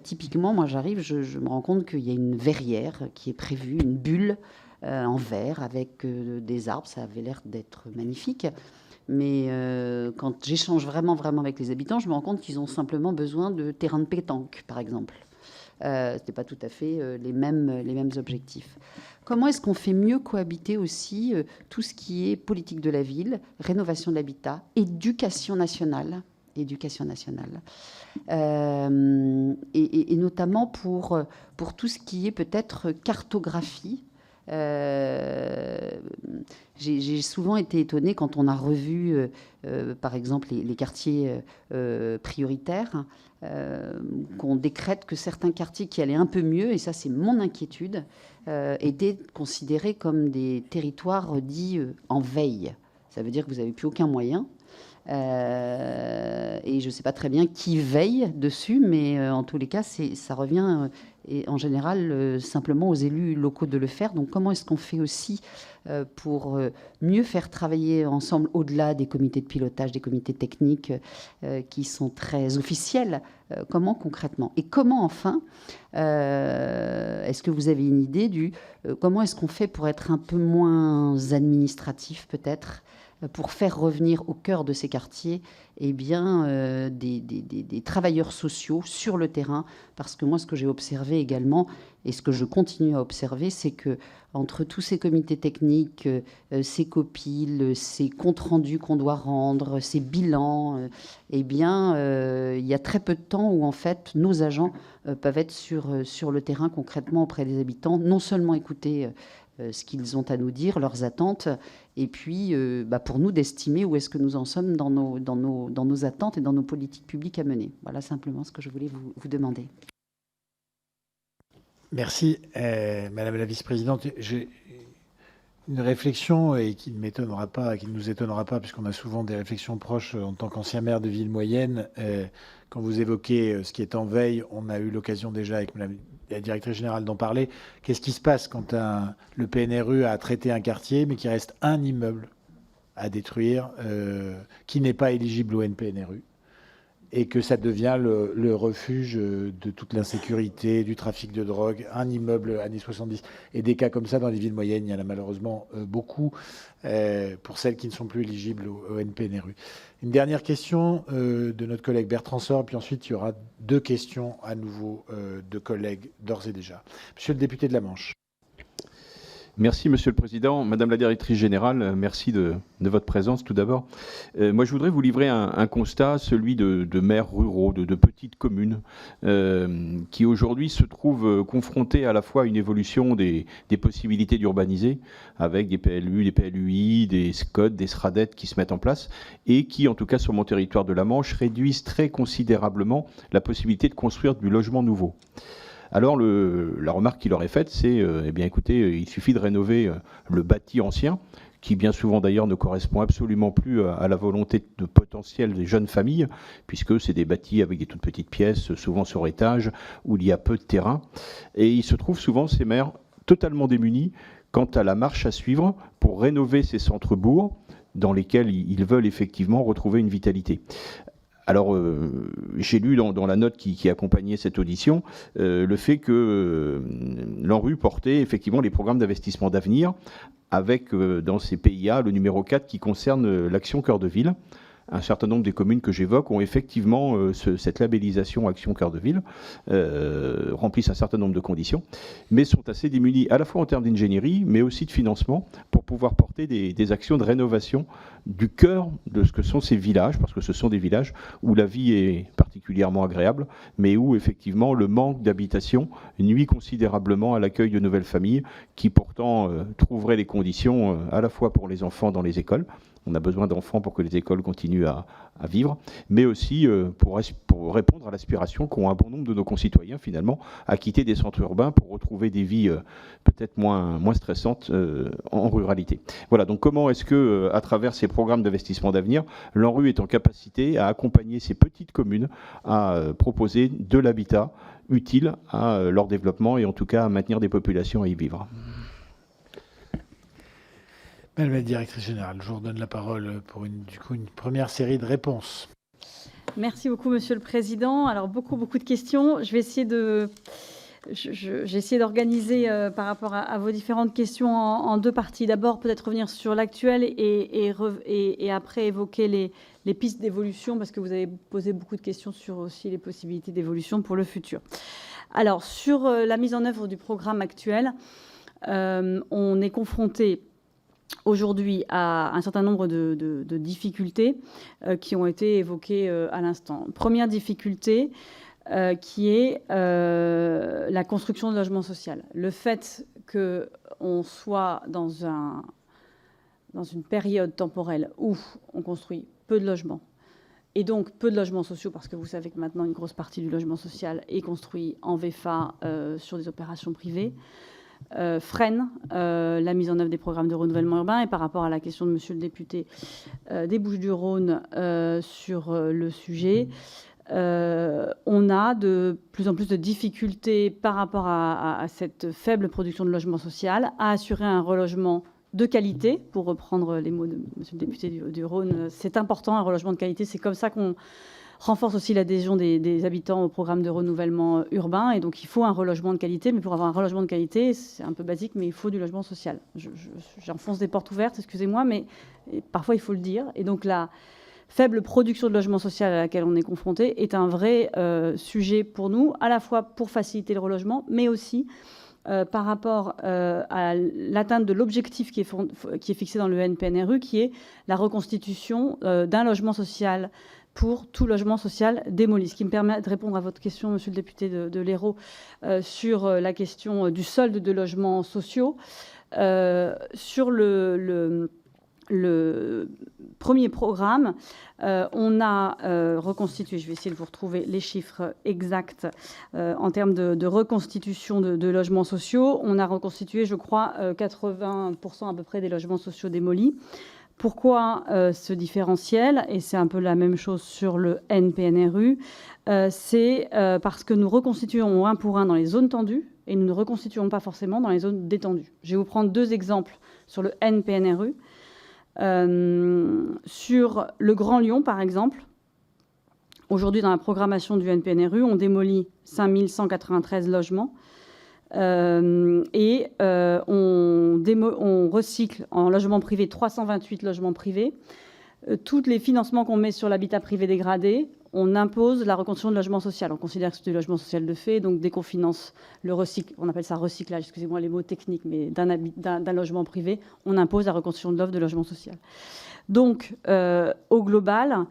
Typiquement, moi j'arrive, je me rends compte qu'il y a une verrière qui est prévue, une bulle en verre avec des arbres, ça avait l'air d'être magnifique. Mais quand j'échange vraiment avec les habitants, je me rends compte qu'ils ont simplement besoin de terrains de pétanque, par exemple. Ce n'est pas tout à fait les mêmes objectifs. Comment est-ce qu'on fait mieux cohabiter aussi tout ce qui est politique de la ville, rénovation de l'habitat, éducation nationale, et notamment pour tout ce qui est peut-être cartographie. J'ai souvent été étonnée quand on a revu, par exemple, les quartiers prioritaires, qu'on décrète que certains quartiers qui allaient un peu mieux, et ça c'est mon inquiétude, étaient considérés comme des territoires dits en veille. Ça veut dire que vous n'avez plus aucun moyen. Et je ne sais pas très bien qui veille dessus, mais en tous les cas, ça revient et en général simplement aux élus locaux de le faire. Donc comment est-ce qu'on fait aussi pour mieux faire travailler ensemble au-delà des comités de pilotage, des comités techniques qui sont très officiels, comment concrètement? Et comment enfin, est-ce que vous avez une idée comment est-ce qu'on fait pour être un peu moins administratif peut-être, pour faire revenir au cœur de ces quartiers des travailleurs sociaux sur le terrain, parce que moi, ce que j'ai observé également, et ce que je continue à observer, c'est que entre tous ces comités techniques, ces copiles, ces comptes rendus qu'on doit rendre, ces bilans, il y a très peu de temps où, en fait, nos agents peuvent être sur le terrain concrètement auprès des habitants, non seulement écouter ce qu'ils ont à nous dire, leurs attentes, et puis pour nous d'estimer où est-ce que nous en sommes dans nos attentes et dans nos politiques publiques à mener. Voilà simplement ce que je voulais vous demander. Merci, Madame la vice-présidente. J'ai une réflexion et qui ne m'étonnera pas, qui ne nous étonnera pas, puisqu'on a souvent des réflexions proches en tant qu'ancien maire de ville moyenne. Quand vous évoquez ce qui est en veille, on a eu l'occasion déjà avec Madame la directrice générale d'en parler. Qu'est-ce qui se passe quand le PNRU a traité un quartier, mais qu'il reste un immeuble à détruire, qui n'est pas éligible au NPNRU, et que ça devient le refuge de toute l'insécurité, du trafic de drogue, un immeuble années 70. Et des cas comme ça dans les villes moyennes, il y en a malheureusement beaucoup, pour celles qui ne sont plus éligibles au NPNRU. Une dernière question de notre collègue Bertrand Sor, puis ensuite il y aura 2 questions à nouveau de collègues d'ores et déjà. Monsieur le député de la Manche. Merci, Monsieur le Président. Madame la Directrice Générale, merci de votre présence tout d'abord. Moi, je voudrais vous livrer un constat, celui de maires ruraux, de petites communes, qui aujourd'hui se trouvent confrontés à la fois à une évolution des possibilités d'urbaniser, avec des PLU, des PLUI, des SCOT, des SRADET qui se mettent en place, et qui, en tout cas sur mon territoire de la Manche, réduisent très considérablement la possibilité de construire du logement nouveau. Alors la remarque qu'il leur est faite, c'est, eh bien écoutez, il suffit de rénover le bâti ancien, qui bien souvent d'ailleurs ne correspond absolument plus à la volonté de potentiel des jeunes familles, puisque c'est des bâtis avec des toutes petites pièces, souvent sur étage, où il y a peu de terrain. Et il se trouve souvent, ces maires, totalement démunis quant à la marche à suivre pour rénover ces centres-bourgs, dans lesquels ils veulent effectivement retrouver une vitalité. Alors, j'ai lu dans la note qui accompagnait cette audition le fait que l'ANRU portait effectivement les programmes d'investissement d'avenir avec dans ces PIA le numéro 4 qui concerne l'action cœur de ville. Un certain nombre des communes que j'évoque ont effectivement cette labellisation Action Cœur de Ville, remplissent un certain nombre de conditions, mais sont assez démunies à la fois en termes d'ingénierie, mais aussi de financement, pour pouvoir porter des actions de rénovation du cœur de ce que sont ces villages, parce que ce sont des villages où la vie est particulièrement agréable, mais où effectivement le manque d'habitation nuit considérablement à l'accueil de nouvelles familles qui pourtant trouveraient les conditions à la fois pour les enfants dans les écoles. On a besoin d'enfants pour que les écoles continuent à vivre, mais aussi pour répondre à l'aspiration qu'ont un bon nombre de nos concitoyens, finalement, à quitter des centres urbains pour retrouver des vies peut-être moins stressantes en ruralité. Voilà, donc comment est-ce que, à travers ces programmes d'investissement d'avenir, l'ANRU est en capacité à accompagner ces petites communes à proposer de l'habitat utile à leur développement et en tout cas à maintenir des populations à y vivre. Madame la Directrice Générale, je vous redonne la parole pour une première série de réponses. Merci beaucoup, Monsieur le Président. Alors, beaucoup de questions. Je vais essayer j'ai essayé d'organiser par rapport à vos différentes questions en 2 parties. D'abord, peut-être revenir sur l'actuel et après évoquer les pistes d'évolution, parce que vous avez posé beaucoup de questions sur aussi les possibilités d'évolution pour le futur. Alors, sur la mise en œuvre du programme actuel, on est confronté aujourd'hui à un certain nombre de difficultés qui ont été évoquées à l'instant. Première difficulté qui est la construction de logement social. Le fait qu'on soit dans une période temporelle où on construit peu de logements, et donc peu de logements sociaux, parce que vous savez que maintenant une grosse partie du logement social est construit en VFA sur des opérations privées, freine la mise en œuvre des programmes de renouvellement urbain. Et par rapport à la question de monsieur le député des Bouches-du-Rhône sur le sujet, on a de plus en plus de difficultés par rapport à cette faible production de logement social à assurer un relogement de qualité, pour reprendre les mots de monsieur le député du Rhône. C'est important, un relogement de qualité. C'est comme ça qu'on renforce aussi l'adhésion des habitants au programme de renouvellement urbain. Et donc, il faut un relogement de qualité. Mais pour avoir un relogement de qualité, c'est un peu basique, mais il faut du logement social. J'enfonce des portes ouvertes, excusez-moi, mais parfois, il faut le dire. Et donc, la faible production de logement social à laquelle on est confronté est un vrai sujet pour nous, à la fois pour faciliter le relogement, mais aussi par rapport à l'atteinte de l'objectif qui est fixé dans le NPNRU, qui est la reconstitution d'un logement social pour tout logement social démoli. Ce qui me permet de répondre à votre question, monsieur le député de l'Hérault, sur la question du solde de logements sociaux. Sur le premier programme, on a reconstitué, je vais essayer de vous retrouver les chiffres exacts en termes de reconstitution de logements sociaux. On a reconstitué, je crois, 80% à peu près des logements sociaux démolis. Pourquoi ce différentiel? Et c'est un peu la même chose sur le NPNRU. C'est parce que nous reconstituons 1 pour 1 dans les zones tendues et nous ne reconstituons pas forcément dans les zones détendues. Je vais vous prendre 2 exemples sur le NPNRU. Sur le Grand Lyon, par exemple, aujourd'hui, dans la programmation du NPNRU, on démolit 5193 logements et on recycle en logement privé 328 logements privés. Tous les financements qu'on met sur l'habitat privé dégradé, on impose la reconstruction de logement social. On considère que c'est du logement social de fait, donc dès qu'on finance le recycle, on appelle ça recyclage, excusez-moi les mots techniques, mais d'un logement privé, on impose la reconstruction de l'offre de logement social. Donc, au global,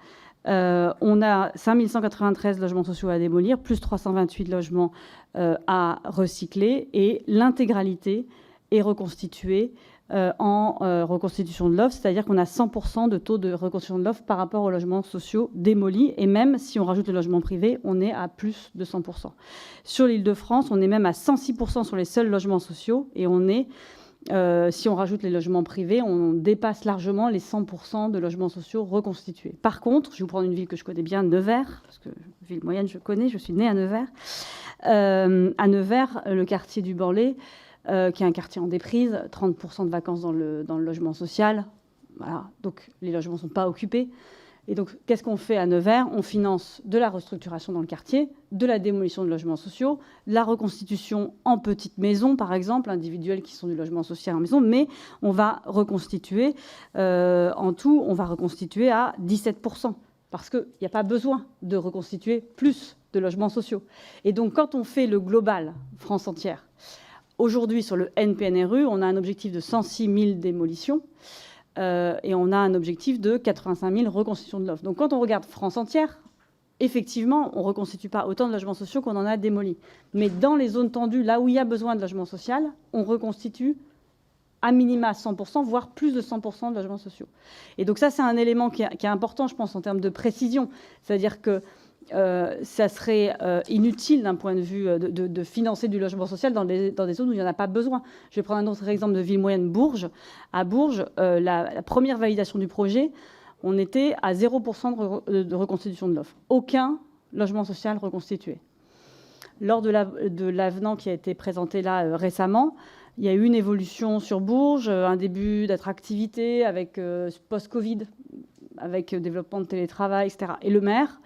on a 5193 logements sociaux à démolir, plus 328 logements à recycler, et l'intégralité est reconstituée en reconstitution de l'offre, c'est-à-dire qu'on a 100% de taux de reconstitution de l'offre par rapport aux logements sociaux démolis, et même si on rajoute le logement privé, on est à plus de 100%. Sur l'Île-de-France, on est même à 106% sur les seuls logements sociaux, et on est, si on rajoute les logements privés, on dépasse largement les 100% de logements sociaux reconstitués. Par contre, je vais vous prendre une ville que je connais bien, Nevers, parce que ville moyenne je connais, je suis née à Nevers. À Nevers, le quartier du Borlée, qui est un quartier en déprise, 30% de vacances dans le logement social. Voilà. Donc les logements ne sont pas occupés. Et donc qu'est-ce qu'on fait à Nevers? On finance de la restructuration dans le quartier, de la démolition de logements sociaux, la reconstitution en petites maisons, par exemple, individuelles qui sont du logement social en maison, mais on va reconstituer, en tout, on va reconstituer à 17%, parce qu'il n'y a pas besoin de reconstituer plus de logements sociaux. Et donc quand on fait le global, France entière, aujourd'hui, sur le NPNRU, on a un objectif de 106 000 démolitions et on a un objectif de 85 000 reconstitutions de l'offre. Donc, quand on regarde France entière, effectivement, on ne reconstitue pas autant de logements sociaux qu'on en a démolis. Mais dans les zones tendues, là où il y a besoin de logement social, on reconstitue à minima 100%, voire plus de 100% de logements sociaux. Et donc ça, c'est un élément qui est important, je pense, en termes de précision. C'est-à-dire que ça serait inutile d'un point de vue de financer du logement social dans des zones où il n'y en a pas besoin. Je vais prendre un autre exemple de ville moyenne, Bourges. À Bourges, la première validation du projet, on était à 0% de reconstitution de l'offre. Aucun logement social reconstitué. Lors de l'avenant qui a été présenté là récemment, il y a eu une évolution sur Bourges, un début d'attractivité avec post-Covid, avec développement de télétravail, etc. Et le maire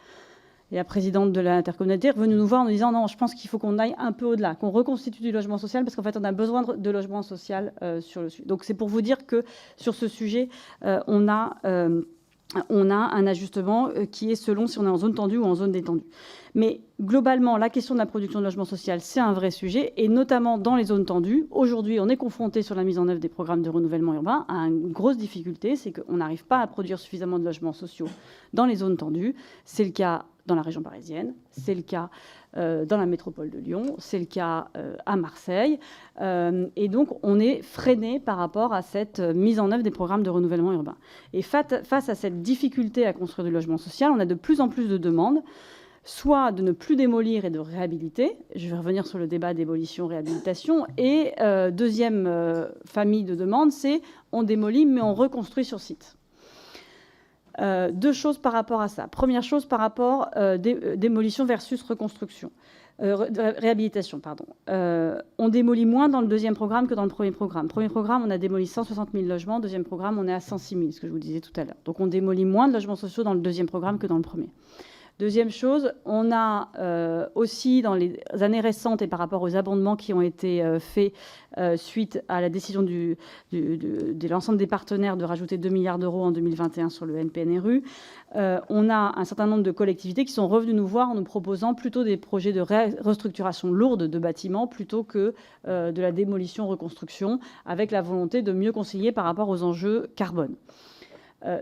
et la présidente de l'intercommunalité est revenue nous voir en nous disant non, je pense qu'il faut qu'on aille un peu au-delà, qu'on reconstitue du logement social parce qu'en fait, on a besoin de logement social sur le sujet. Donc, c'est pour vous dire que sur ce sujet, on a un ajustement qui est selon si on est en zone tendue ou en zone détendue. Mais globalement, la question de la production de logement social, c'est un vrai sujet, et notamment dans les zones tendues. Aujourd'hui, on est confronté sur la mise en œuvre des programmes de renouvellement urbain à une grosse difficulté, c'est qu'on n'arrive pas à produire suffisamment de logements sociaux dans les zones tendues. C'est le cas dans la région parisienne, c'est le cas dans la métropole de Lyon, c'est le cas à Marseille. Et donc, on est freiné par rapport à cette mise en œuvre des programmes de renouvellement urbain. Et face à cette difficulté à construire du logement social, on a de plus en plus de demandes, soit de ne plus démolir et de réhabiliter. Je vais revenir sur le débat démolition-réhabilitation. Et deuxième famille de demandes, c'est on démolit, mais on reconstruit sur site. Deux choses par rapport à ça. Première chose par rapport démolition versus reconstruction. Réhabilitation, pardon. On démolit moins dans le deuxième programme que dans le premier programme. Premier programme, on a démoli 160 000 logements. Deuxième programme, on est à 106 000, ce que je vous disais tout à l'heure. Donc on démolit moins de logements sociaux dans le deuxième programme que dans le premier. Deuxième chose, on a aussi dans les années récentes et par rapport aux abondements qui ont été faits suite à la décision de l'ensemble des partenaires de rajouter 2 milliards d'euros en 2021 sur le NPNRU, on a un certain nombre de collectivités qui sont revenues nous voir en nous proposant plutôt des projets de restructuration lourde de bâtiments plutôt que de la démolition-reconstruction, avec la volonté de mieux concilier par rapport aux enjeux carbone.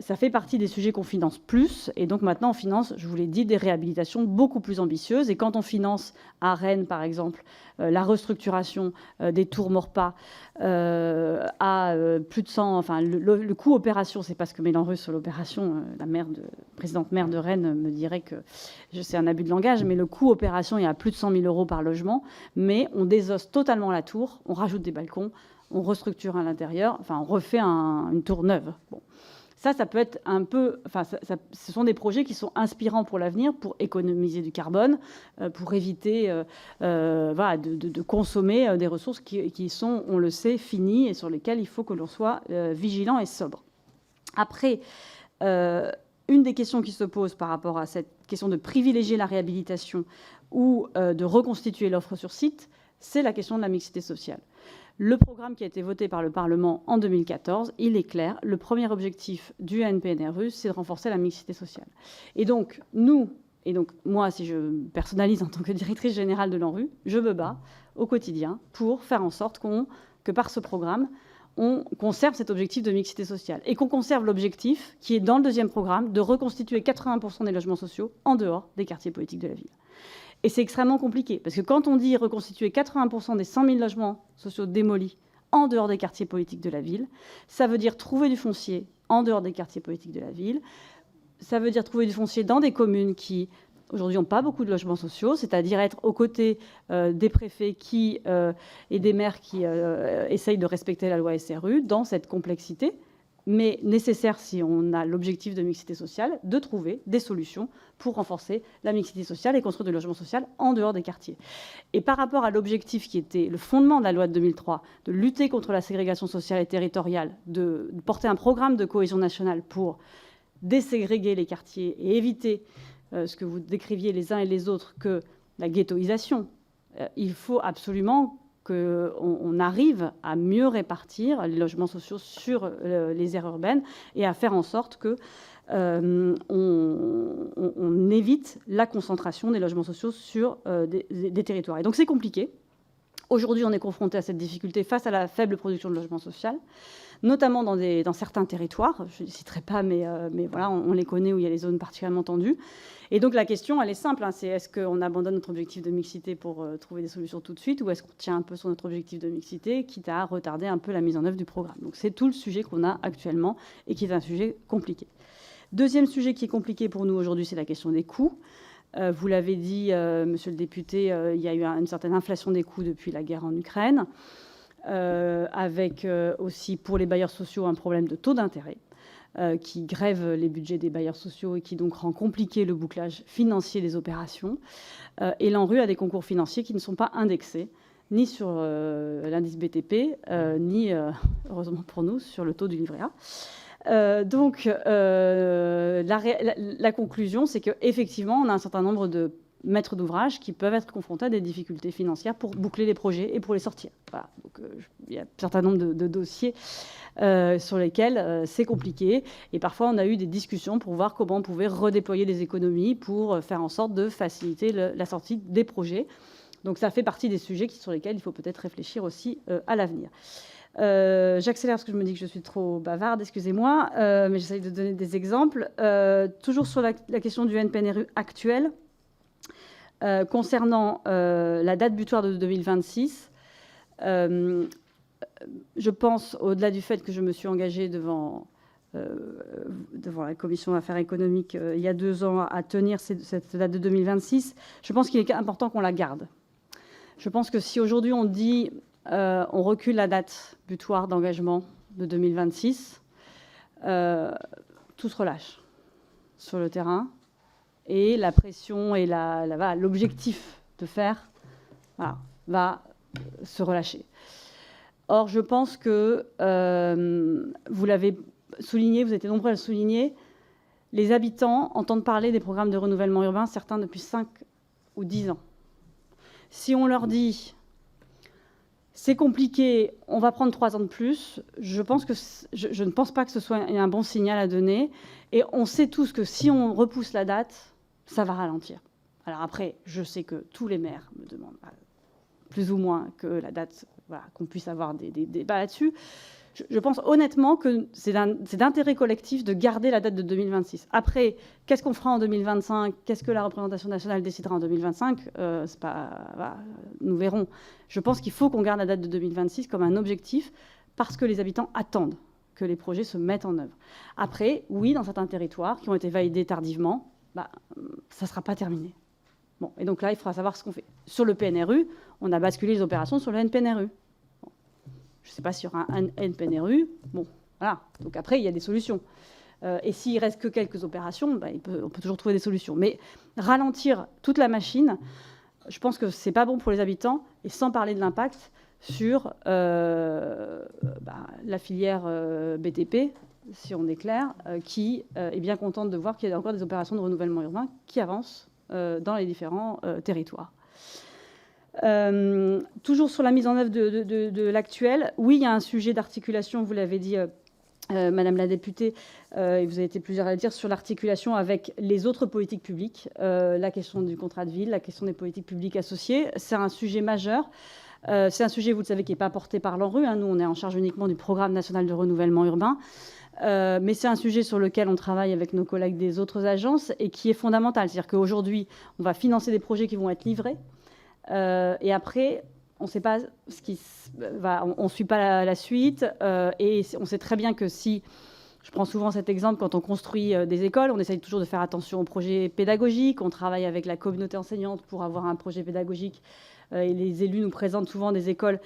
Ça fait partie des sujets qu'on finance plus. Et donc maintenant, on finance, je vous l'ai dit, des réhabilitations beaucoup plus ambitieuses. Et quand on finance à Rennes, par exemple, la restructuration des tours Maurepas à plus de 100... Enfin, le coût opération, c'est pas ce que met l'ANRU sur l'opération. La présidente maire de Rennes me dirait que c'est un abus de langage, mais le coût opération est à plus de 100 000 euros par logement. Mais on désosse totalement la tour, on rajoute des balcons, on restructure à l'intérieur, enfin, on refait une tour neuve. Bon. Ça peut être un peu... Enfin, ce sont des projets qui sont inspirants pour l'avenir, pour économiser du carbone, pour éviter voilà, de consommer des ressources qui sont, on le sait, finies et sur lesquelles il faut que l'on soit vigilant et sobre. Après, une des questions qui se pose par rapport à cette question de privilégier la réhabilitation ou de reconstituer l'offre sur site, c'est la question de la mixité sociale. Le programme qui a été voté par le Parlement en 2014, il est clair, le premier objectif du ANPNRU, c'est de renforcer la mixité sociale. Et donc, moi, si je me personnalise en tant que directrice générale de l'ANRU, je me bats au quotidien pour faire en sorte que par ce programme, on conserve cet objectif de mixité sociale et qu'on conserve l'objectif qui est dans le deuxième programme de reconstituer 80% des logements sociaux en dehors des quartiers politiques de la ville. Et c'est extrêmement compliqué, parce que quand on dit reconstituer 80% des 100 000 logements sociaux démolis en dehors des quartiers politiques de la ville, ça veut dire trouver du foncier en dehors des quartiers politiques de la ville, ça veut dire trouver du foncier dans des communes qui, aujourd'hui, n'ont pas beaucoup de logements sociaux, c'est-à-dire être aux côtés des préfets et des maires qui essayent de respecter la loi SRU dans cette complexité, mais nécessaire, si on a l'objectif de mixité sociale, de trouver des solutions pour renforcer la mixité sociale et construire du logement social en dehors des quartiers. Et par rapport à l'objectif qui était le fondement de la loi de 2003, de lutter contre la ségrégation sociale et territoriale, de porter un programme de cohésion nationale pour déségréguer les quartiers et éviter ce que vous décriviez les uns et les autres, que la ghettoisation, il faut absolument qu'on arrive à mieux répartir les logements sociaux sur les aires urbaines et à faire en sorte qu'on évite la concentration des logements sociaux sur des territoires. Et donc c'est compliqué. Aujourd'hui, on est confronté à cette difficulté face à la faible production de logements sociaux, notamment dans certains territoires. Je ne les citerai pas, mais voilà, on les connaît, où il y a les zones particulièrement tendues. Et donc la question, elle est simple, c'est est-ce qu'on abandonne notre objectif de mixité pour trouver des solutions tout de suite, ou est-ce qu'on tient un peu sur notre objectif de mixité, quitte à retarder un peu la mise en œuvre du programme. Donc c'est tout le sujet qu'on a actuellement et qui est un sujet compliqué. Deuxième sujet qui est compliqué pour nous aujourd'hui, c'est la question des coûts. Vous l'avez dit, monsieur le député, il y a eu une certaine inflation des coûts depuis la guerre en Ukraine, avec aussi pour les bailleurs sociaux un problème de taux d'intérêt qui grève les budgets des bailleurs sociaux et qui donc rend compliqué le bouclage financier des opérations. Et l'ANRU a des concours financiers qui ne sont pas indexés ni sur l'indice BTP, ni, heureusement pour nous, sur le taux du livret A. Donc, la conclusion, c'est qu'effectivement, on a un certain nombre de maîtres d'ouvrage qui peuvent être confrontés à des difficultés financières pour boucler les projets et pour les sortir. Voilà. Donc, il y a un certain nombre de dossiers sur lesquels c'est compliqué. Et parfois, on a eu des discussions pour voir comment on pouvait redéployer des économies pour faire en sorte de faciliter la sortie des projets. Donc, ça fait partie des sujets sur lesquels il faut peut-être réfléchir aussi à l'avenir. J'accélère parce que je me dis que je suis trop bavarde, excusez-moi, mais j'essaye de donner des exemples. Toujours sur la question du NPNRU actuel, concernant la date butoir de 2026, je pense, au-delà du fait que je me suis engagée devant la Commission Affaires économiques il y a 2 ans à tenir cette date de 2026, je pense qu'il est important qu'on la garde. Je pense que si aujourd'hui on dit on recule la date butoir d'engagement de 2026, tout se relâche sur le terrain et la pression et l'objectif de faire va se relâcher. Or, je pense que vous l'avez souligné, vous étiez nombreux à le souligner, les habitants entendent parler des programmes de renouvellement urbain, certains depuis 5 ou 10 ans. Si on leur dit c'est compliqué, on va prendre 3 ans de plus, je ne pense pas que ce soit un bon signal à donner. Et on sait tous que si on repousse la date, ça va ralentir. Alors après, je sais que tous les maires me demandent plus ou moins que la date, qu'on puisse avoir des débats là-dessus. Je pense honnêtement que c'est d'intérêt collectif de garder la date de 2026. Après, qu'est-ce qu'on fera en 2025 ? Qu'est-ce que la représentation nationale décidera en 2025 ? Nous verrons. Je pense qu'il faut qu'on garde la date de 2026 comme un objectif parce que les habitants attendent que les projets se mettent en œuvre. Après, oui, dans certains territoires qui ont été validés tardivement, ça ne sera pas terminé. Bon, et donc là, il faudra savoir ce qu'on fait. Sur le PNRU, on a basculé les opérations sur le NPNRU. Je ne sais pas sur un NPNRU. Bon, voilà. Donc après, il y a des solutions. Et s'il reste que quelques opérations, on peut toujours trouver des solutions. Mais ralentir toute la machine, je pense que ce n'est pas bon pour les habitants, et sans parler de l'impact sur la filière BTP, si on est clair, qui est bien contente de voir qu'il y a encore des opérations de renouvellement urbain qui avancent dans les différents territoires. Toujours sur la mise en œuvre de l'actuel, oui, il y a un sujet d'articulation, vous l'avez dit, Madame la députée, et vous avez été plusieurs à le dire, sur l'articulation avec les autres politiques publiques, la question du contrat de ville, la question des politiques publiques associées, c'est un sujet majeur. C'est un sujet, vous le savez, qui n'est pas porté par l'ANRU. Nous, on est en charge uniquement du programme national de renouvellement urbain. Mais c'est un sujet sur lequel on travaille avec nos collègues des autres agences et qui est fondamental. C'est-à-dire qu'aujourd'hui, on va financer des projets qui vont être livrés. Et après, on ne sait pas ce qui va, on ne suit pas la suite. Et on sait très bien que si, je prends souvent cet exemple, quand on construit des écoles, on essaye toujours de faire attention aux projets pédagogiques. On travaille avec la communauté enseignante pour avoir un projet pédagogique. Et les élus nous présentent souvent des écoles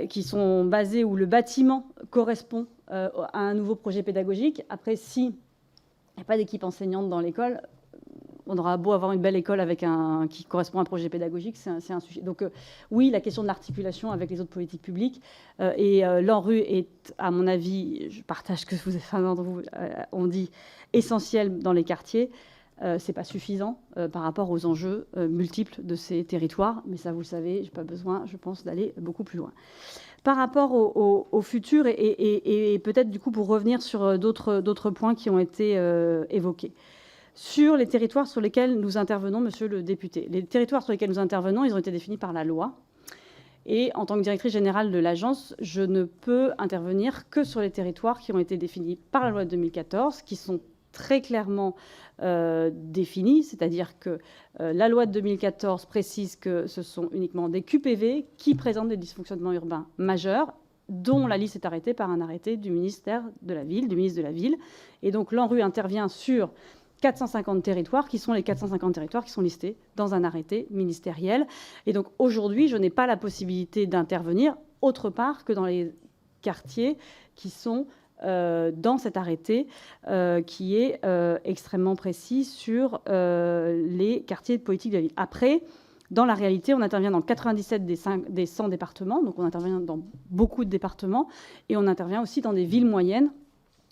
qui sont basées où le bâtiment correspond à un nouveau projet pédagogique. Après, s'il n'y a pas d'équipe enseignante dans l'école, on aura beau avoir une belle école avec qui correspond à un projet pédagogique, c'est un sujet. Donc oui, la question de l'articulation avec les autres politiques publiques. Et l'ANRU est, à mon avis, je partage ce que certains d'entre vous ont dit, essentiel dans les quartiers. Ce n'est pas suffisant par rapport aux enjeux multiples de ces territoires. Mais ça, vous le savez, je n'ai pas besoin, je pense, d'aller beaucoup plus loin. Par rapport au futur, et peut-être du coup pour revenir sur d'autres points qui ont été évoqués. Sur les territoires sur lesquels nous intervenons, monsieur le député. Les territoires sur lesquels nous intervenons, ils ont été définis par la loi. Et en tant que directrice générale de l'agence, je ne peux intervenir que sur les territoires qui ont été définis par la loi de 2014, qui sont très clairement définis, c'est-à-dire que la loi de 2014 précise que ce sont uniquement des QPV qui présentent des dysfonctionnements urbains majeurs, dont la liste est arrêtée par un arrêté du ministère de la Ville, du ministre de la Ville. Et donc l'ANRU intervient sur 450 territoires, qui sont les 450 territoires qui sont listés dans un arrêté ministériel. Et donc aujourd'hui, je n'ai pas la possibilité d'intervenir autre part que dans les quartiers qui sont dans cet arrêté qui est extrêmement précis sur les quartiers de politique de la ville. Après, dans la réalité, on intervient dans 97 des 100 départements, donc on intervient dans beaucoup de départements, et on intervient aussi dans des villes moyennes.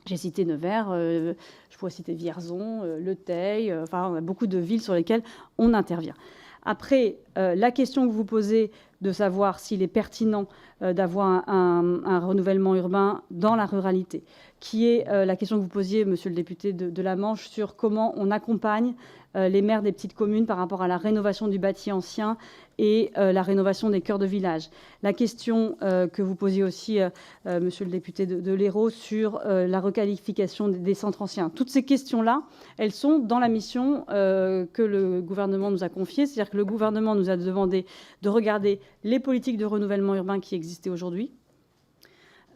J'ai cité Nevers, je pourrais citer Vierzon, Le Teil, enfin on a beaucoup de villes sur lesquelles on intervient. Après, la question que vous posez de savoir s'il est pertinent d'avoir un renouvellement urbain dans la ruralité, qui est la question que vous posiez, monsieur le député de la Manche, sur comment on accompagne les maires des petites communes par rapport à la rénovation du bâti ancien et la rénovation des cœurs de village. La question que vous posiez aussi, monsieur le député de l'Hérault, sur la requalification des centres anciens. Toutes ces questions-là, elles sont dans la mission que le gouvernement nous a confiée. C'est-à-dire que le gouvernement nous a demandé de regarder les politiques de renouvellement urbain qui existaient aujourd'hui,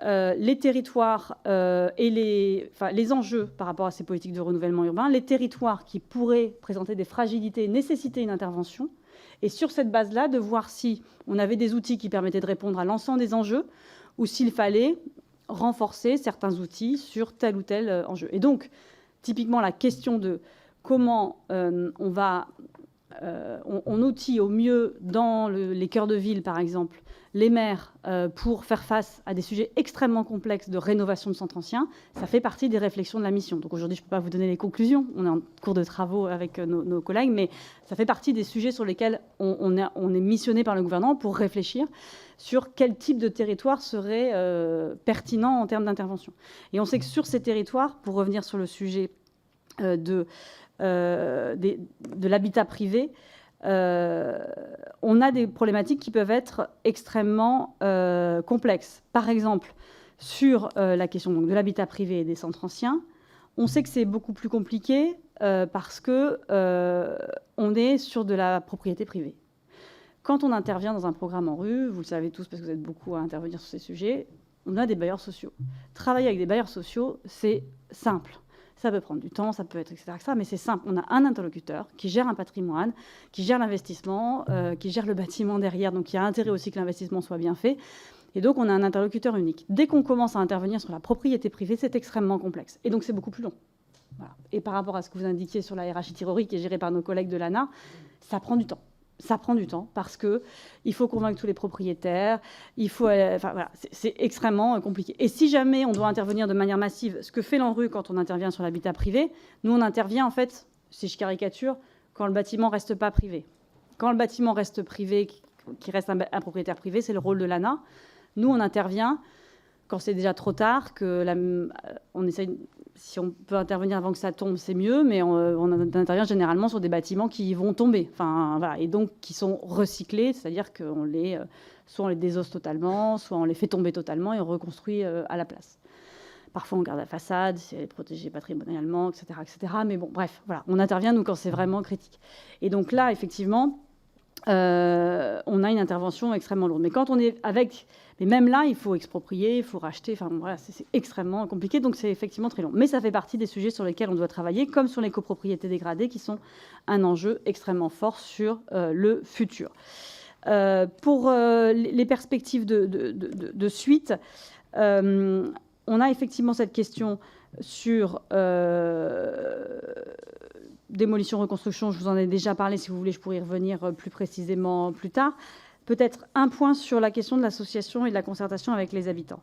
les territoires et les enjeux par rapport à ces politiques de renouvellement urbain, les territoires qui pourraient présenter des fragilités, nécessiter une intervention, et sur cette base-là, de voir si on avait des outils qui permettaient de répondre à l'ensemble des enjeux, ou s'il fallait renforcer certains outils sur tel ou tel enjeu. Et donc, typiquement, la question de comment on outille au mieux dans les cœurs de ville, par exemple, les maires pour faire face à des sujets extrêmement complexes de rénovation de centres anciens, ça fait partie des réflexions de la mission. Donc aujourd'hui, je ne peux pas vous donner les conclusions, on est en cours de travaux avec nos collègues, mais ça fait partie des sujets sur lesquels on est missionné par le gouvernement pour réfléchir sur quel type de territoire serait pertinent en termes d'intervention. Et on sait que sur ces territoires, pour revenir sur le sujet de l'habitat privé, on a des problématiques qui peuvent être extrêmement complexes. Par exemple, sur la question donc, de l'habitat privé et des centres anciens, on sait que c'est beaucoup plus compliqué parce que on est sur de la propriété privée. Quand on intervient dans un programme en rue, vous le savez tous parce que vous êtes beaucoup à intervenir sur ces sujets, on a des bailleurs sociaux. Travailler avec des bailleurs sociaux, c'est simple. Ça peut prendre du temps, ça peut être, etc. Mais c'est simple. On a un interlocuteur qui gère un patrimoine, qui gère l'investissement, qui gère le bâtiment derrière. Donc, il y a intérêt aussi que l'investissement soit bien fait. Et donc, on a un interlocuteur unique. Dès qu'on commence à intervenir sur la propriété privée, c'est extrêmement complexe. Et donc, c'est beaucoup plus long. Voilà. Et par rapport à ce que vous indiquiez sur la hiérarchie terrorique qui est gérée par nos collègues de l'ANA, ça prend du temps. ça prend du temps parce qu'il faut convaincre tous les propriétaires, il faut, enfin, voilà, c'est extrêmement compliqué. Et si jamais on doit intervenir de manière massive, ce que fait l'ANRU quand on intervient sur l'habitat privé, nous on intervient en fait, si je caricature, quand le bâtiment reste pas privé. Quand le bâtiment reste privé, qui reste un propriétaire privé, c'est le rôle de l'ANA. Nous on intervient quand c'est déjà trop tard, on essaye. Si on peut intervenir avant que ça tombe, c'est mieux, mais on intervient généralement sur des bâtiments qui vont tomber, enfin, voilà, et donc qui sont recyclés, c'est-à-dire qu'on soit on les désosse totalement, soit on les fait tomber totalement et on reconstruit à la place. Parfois, on garde la façade, si elle est protégée patrimonialement, etc., etc. Mais bon, bref, voilà, on intervient, nous, quand c'est vraiment critique. Et donc là, effectivement, on a une intervention extrêmement lourde. Mais quand on est avec... Mais même là, il faut exproprier, il faut racheter. Enfin, voilà, c'est extrêmement compliqué. Donc, c'est effectivement très long. Mais ça fait partie des sujets sur lesquels on doit travailler, comme sur les copropriétés dégradées, qui sont un enjeu extrêmement fort sur le futur. Pour les perspectives de suite, on a effectivement cette question sur démolition, reconstruction. Je vous en ai déjà parlé. Si vous voulez, je pourrais y revenir plus précisément plus tard. Peut-être un point sur la question de l'association et de la concertation avec les habitants.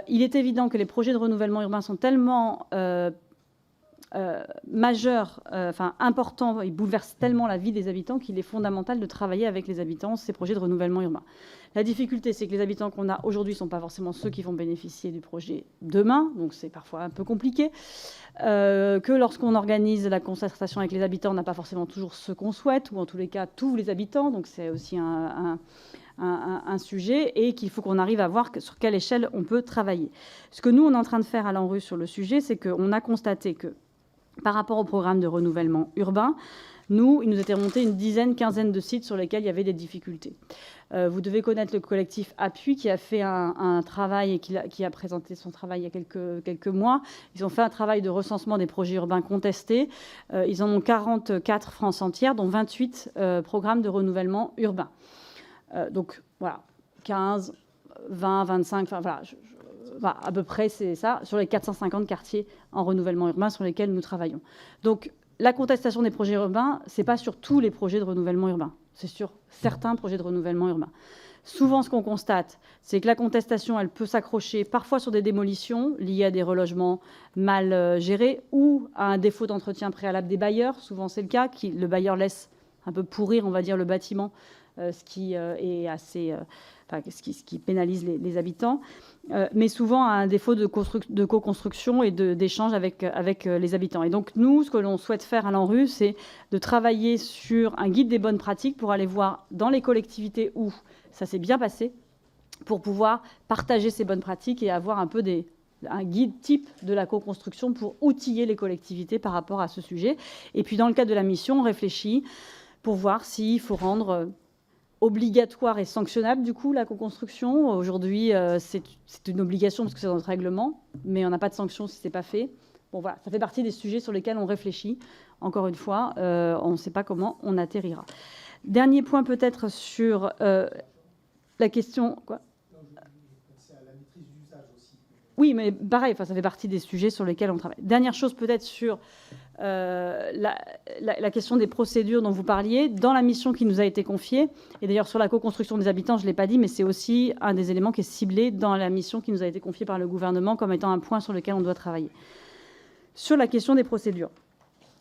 Il est évident que les projets de renouvellement urbain sont tellement majeurs, importants, ils bouleversent tellement la vie des habitants qu'il est fondamental de travailler avec les habitants ces projets de renouvellement urbain. La difficulté, c'est que les habitants qu'on a aujourd'hui ne sont pas forcément ceux qui vont bénéficier du projet demain, donc c'est parfois un peu compliqué. Que lorsqu'on organise la concertation avec les habitants, on n'a pas forcément toujours ce qu'on souhaite, ou en tous les cas tous les habitants, donc c'est aussi un sujet, et qu'il faut qu'on arrive à voir sur quelle échelle on peut travailler. Ce que nous, on est en train de faire à l'ANRU sur le sujet, c'est qu'on a constaté que par rapport au programme de renouvellement urbain, il nous était monté une quinzaine de sites sur lesquels il y avait des difficultés. Vous devez connaître le collectif Appui qui a fait un travail et qui a présenté son travail il y a quelques mois. Ils ont fait un travail de recensement des projets urbains contestés. Ils en ont 44 France entière, dont 28 programmes de renouvellement urbain. Donc voilà, 15, 20, 25, enfin voilà, à peu près c'est ça, sur les 450 quartiers en renouvellement urbain sur lesquels nous travaillons. Donc la contestation des projets urbains, ce n'est pas sur tous les projets de renouvellement urbain, c'est sur certains projets de renouvellement urbain. Souvent, ce qu'on constate, c'est que la contestation, elle peut s'accrocher parfois sur des démolitions liées à des relogements mal gérés ou à un défaut d'entretien préalable des bailleurs. Souvent, c'est le cas, le bailleur laisse un peu pourrir, on va dire, le bâtiment, ce qui est assez... ce qui pénalise les habitants, mais souvent à un défaut de co-construction et d'échange avec les habitants. Et donc, nous, ce que l'on souhaite faire à l'ANRU, c'est de travailler sur un guide des bonnes pratiques pour aller voir dans les collectivités où ça s'est bien passé, pour pouvoir partager ces bonnes pratiques et avoir un peu un guide type de la co-construction pour outiller les collectivités par rapport à ce sujet. Et puis, dans le cadre de la mission, on réfléchit pour voir s'il faut rendre... obligatoire et sanctionnable, du coup, la co-construction. Aujourd'hui, c'est une obligation parce que c'est dans notre règlement, mais on n'a pas de sanction si ce n'est pas fait. Bon, voilà, ça fait partie des sujets sur lesquels on réfléchit. Encore une fois, on ne sait pas comment on atterrira. Dernier point peut-être sur la question... Quoi ? Oui, mais pareil, ça fait partie des sujets sur lesquels on travaille. Dernière chose peut-être sur la question des procédures dont vous parliez. Dans la mission qui nous a été confiée, et d'ailleurs sur la co-construction des habitants, je ne l'ai pas dit, mais c'est aussi un des éléments qui est ciblé dans la mission qui nous a été confiée par le gouvernement comme étant un point sur lequel on doit travailler. Sur la question des procédures,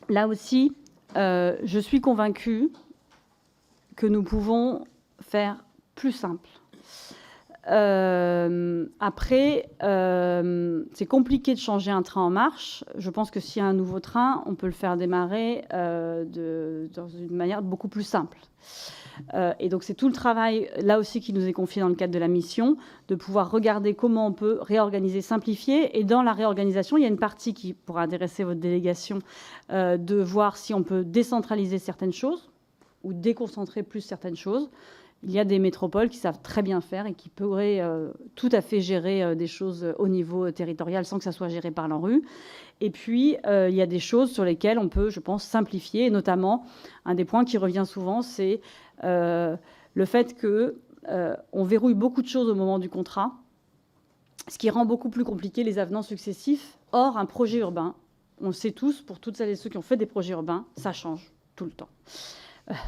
là aussi, je suis convaincue que nous pouvons faire plus simple. Après, c'est compliqué de changer un train en marche. Je pense que s'il y a un nouveau train, on peut le faire démarrer dans une manière beaucoup plus simple. Et donc, c'est tout le travail, là aussi, qui nous est confié dans le cadre de la mission, de pouvoir regarder comment on peut réorganiser, simplifier. Et dans la réorganisation, il y a une partie qui pourra intéresser votre délégation, de voir si on peut décentraliser certaines choses ou déconcentrer plus certaines choses. Il y a des métropoles qui savent très bien faire et qui pourraient tout à fait gérer des choses au niveau territorial sans que ça soit géré par l'ANRU. Et puis, il y a des choses sur lesquelles on peut, je pense, simplifier. Et notamment, un des points qui revient souvent, c'est le fait qu'on verrouille beaucoup de choses au moment du contrat, ce qui rend beaucoup plus compliqué les avenants successifs. Or, un projet urbain, on le sait tous, pour toutes celles et ceux qui ont fait des projets urbains, ça change tout le temps.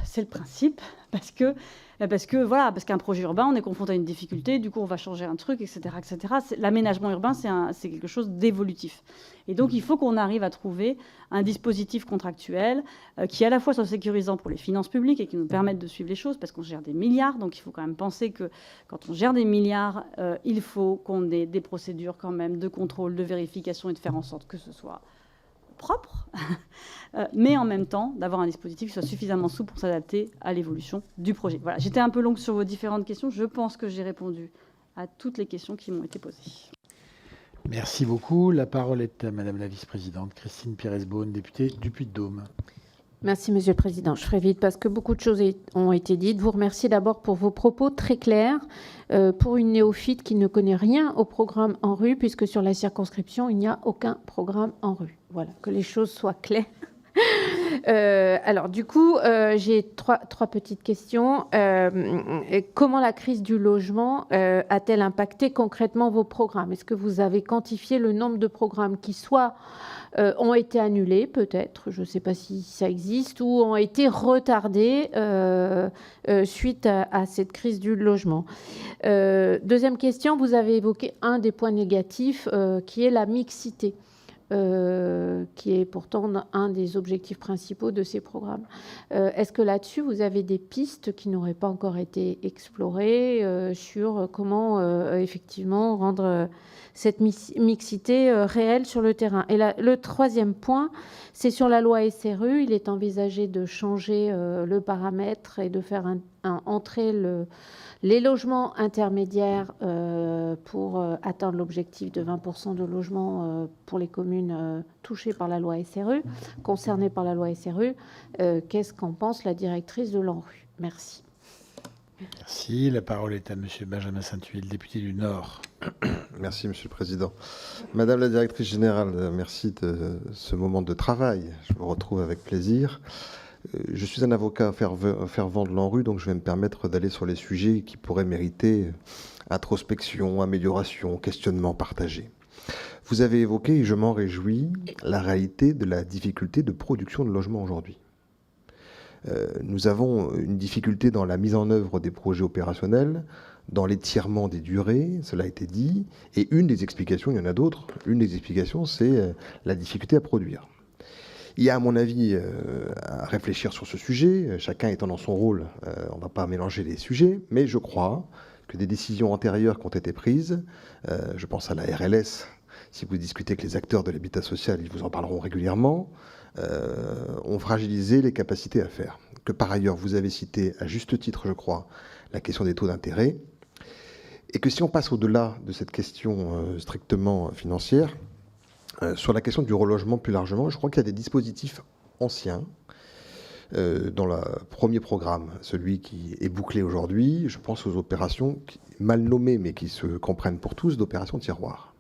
C'est le principe, parce qu'un projet urbain, on est confronté à une difficulté, du coup on va changer un truc, etc. etc. L'aménagement urbain, c'est quelque chose d'évolutif. Et donc il faut qu'on arrive à trouver un dispositif contractuel qui à la fois soit sécurisant pour les finances publiques et qui nous permette de suivre les choses, parce qu'on gère des milliards, donc il faut quand même penser que quand on gère des milliards, il faut qu'on ait des procédures quand même de contrôle, de vérification et de faire en sorte que ce soit propre, mais en même temps d'avoir un dispositif qui soit suffisamment souple pour s'adapter à l'évolution du projet. Voilà, j'étais un peu longue sur vos différentes questions. Je pense que j'ai répondu à toutes les questions qui m'ont été posées. Merci beaucoup. La parole est à Madame la vice-présidente Christine Pires-Beaune, députée du Puy-de-Dôme. Merci, Monsieur le Président. Je ferai vite parce que beaucoup de choses ont été dites. Vous remercier d'abord pour vos propos très clairs. Pour une néophyte qui ne connaît rien au programme ANRU, puisque sur la circonscription, il n'y a aucun programme ANRU. Voilà, que les choses soient claires. Alors, du coup, j'ai trois petites questions. Comment la crise du logement a-t-elle impacté concrètement vos programmes? Est-ce que vous avez quantifié le nombre de programmes qui soit ont été annulés, peut-être, je ne sais pas si ça existe, ou ont été retardés suite à cette crise du logement? Deuxième question, vous avez évoqué un des points négatifs qui est la mixité. Qui est pourtant un des objectifs principaux de ces programmes. Est-ce que là-dessus, vous avez des pistes qui n'auraient pas encore été explorées sur comment effectivement rendre cette mixité réelle sur le terrain? Et le troisième point, c'est sur la loi SRU. Il est envisagé de changer le paramètre et de faire entrer les logements intermédiaires pour atteindre l'objectif de 20% de logements pour les communes touchées par la loi SRU, concernées par la loi SRU. Qu'est-ce qu'en pense la directrice de l'ANRU? Merci. Merci. La parole est à Monsieur Benjamin Saint-Huil, député du Nord. Merci, Monsieur le Président. Madame la directrice générale, merci de ce moment de travail. Je vous retrouve avec plaisir. Je suis un avocat fervent de l'ANRU, donc je vais me permettre d'aller sur les sujets qui pourraient mériter introspection, amélioration, questionnement partagé. Vous avez évoqué, et je m'en réjouis, la réalité de la difficulté de production de logements aujourd'hui. Nous avons une difficulté dans la mise en œuvre des projets opérationnels, dans l'étirement des durées, cela a été dit, et une des explications, il y en a d'autres, une des explications, c'est la difficulté à produire. Il y a, à mon avis, à réfléchir sur ce sujet, chacun étant dans son rôle, on ne va pas mélanger les sujets, mais je crois que des décisions antérieures qui ont été prises, je pense à la RLS, si vous discutez avec les acteurs de l'habitat social, ils vous en parleront régulièrement, ont fragilisé les capacités à faire. Que par ailleurs, vous avez cité, à juste titre, je crois, la question des taux d'intérêt, et que si on passe au-delà de cette question strictement financière, sur la question du relogement plus largement, je crois qu'il y a des dispositifs anciens dans le premier programme, celui qui est bouclé aujourd'hui. Je pense aux opérations mal nommées, mais qui se comprennent pour tous, d'opérations tiroirs.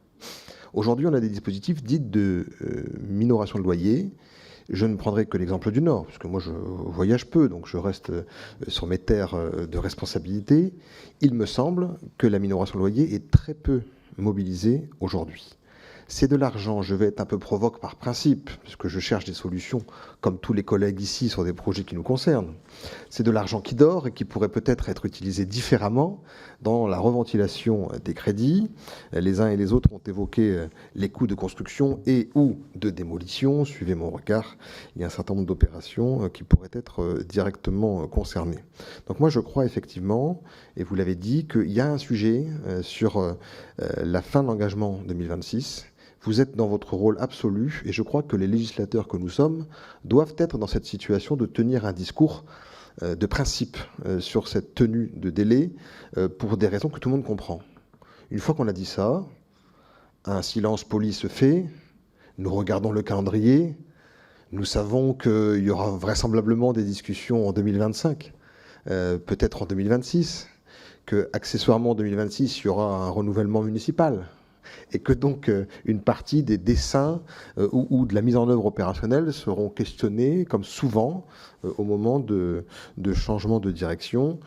Aujourd'hui, on a des dispositifs dits de minoration de loyer. Je ne prendrai que l'exemple du Nord, parce que moi je voyage peu, donc je reste sur mes terres de responsabilité. Il me semble que la minoration de loyer est très peu mobilisée aujourd'hui. C'est de l'argent, je vais être un peu provoque par principe, puisque je cherche des solutions, comme tous les collègues ici, sur des projets qui nous concernent. C'est de l'argent qui dort et qui pourrait peut-être être utilisé différemment dans la reventilation des crédits. Les uns et les autres ont évoqué les coûts de construction et ou de démolition. Suivez mon regard, il y a un certain nombre d'opérations qui pourraient être directement concernées. Donc moi je crois effectivement, et vous l'avez dit, qu'il y a un sujet sur la fin de l'engagement 2026. Vous êtes dans votre rôle absolu et je crois que les législateurs que nous sommes doivent être dans cette situation de tenir un discours de principe sur cette tenue de délai pour des raisons que tout le monde comprend. Une fois qu'on a dit ça, un silence poli se fait, nous regardons le calendrier, nous savons qu'il y aura vraisemblablement des discussions en 2025, peut-être en 2026, que accessoirement en 2026 il y aura un renouvellement municipal. Et que donc une partie des dessins ou de la mise en œuvre opérationnelle seront questionnés, comme souvent, au moment de changement de direction.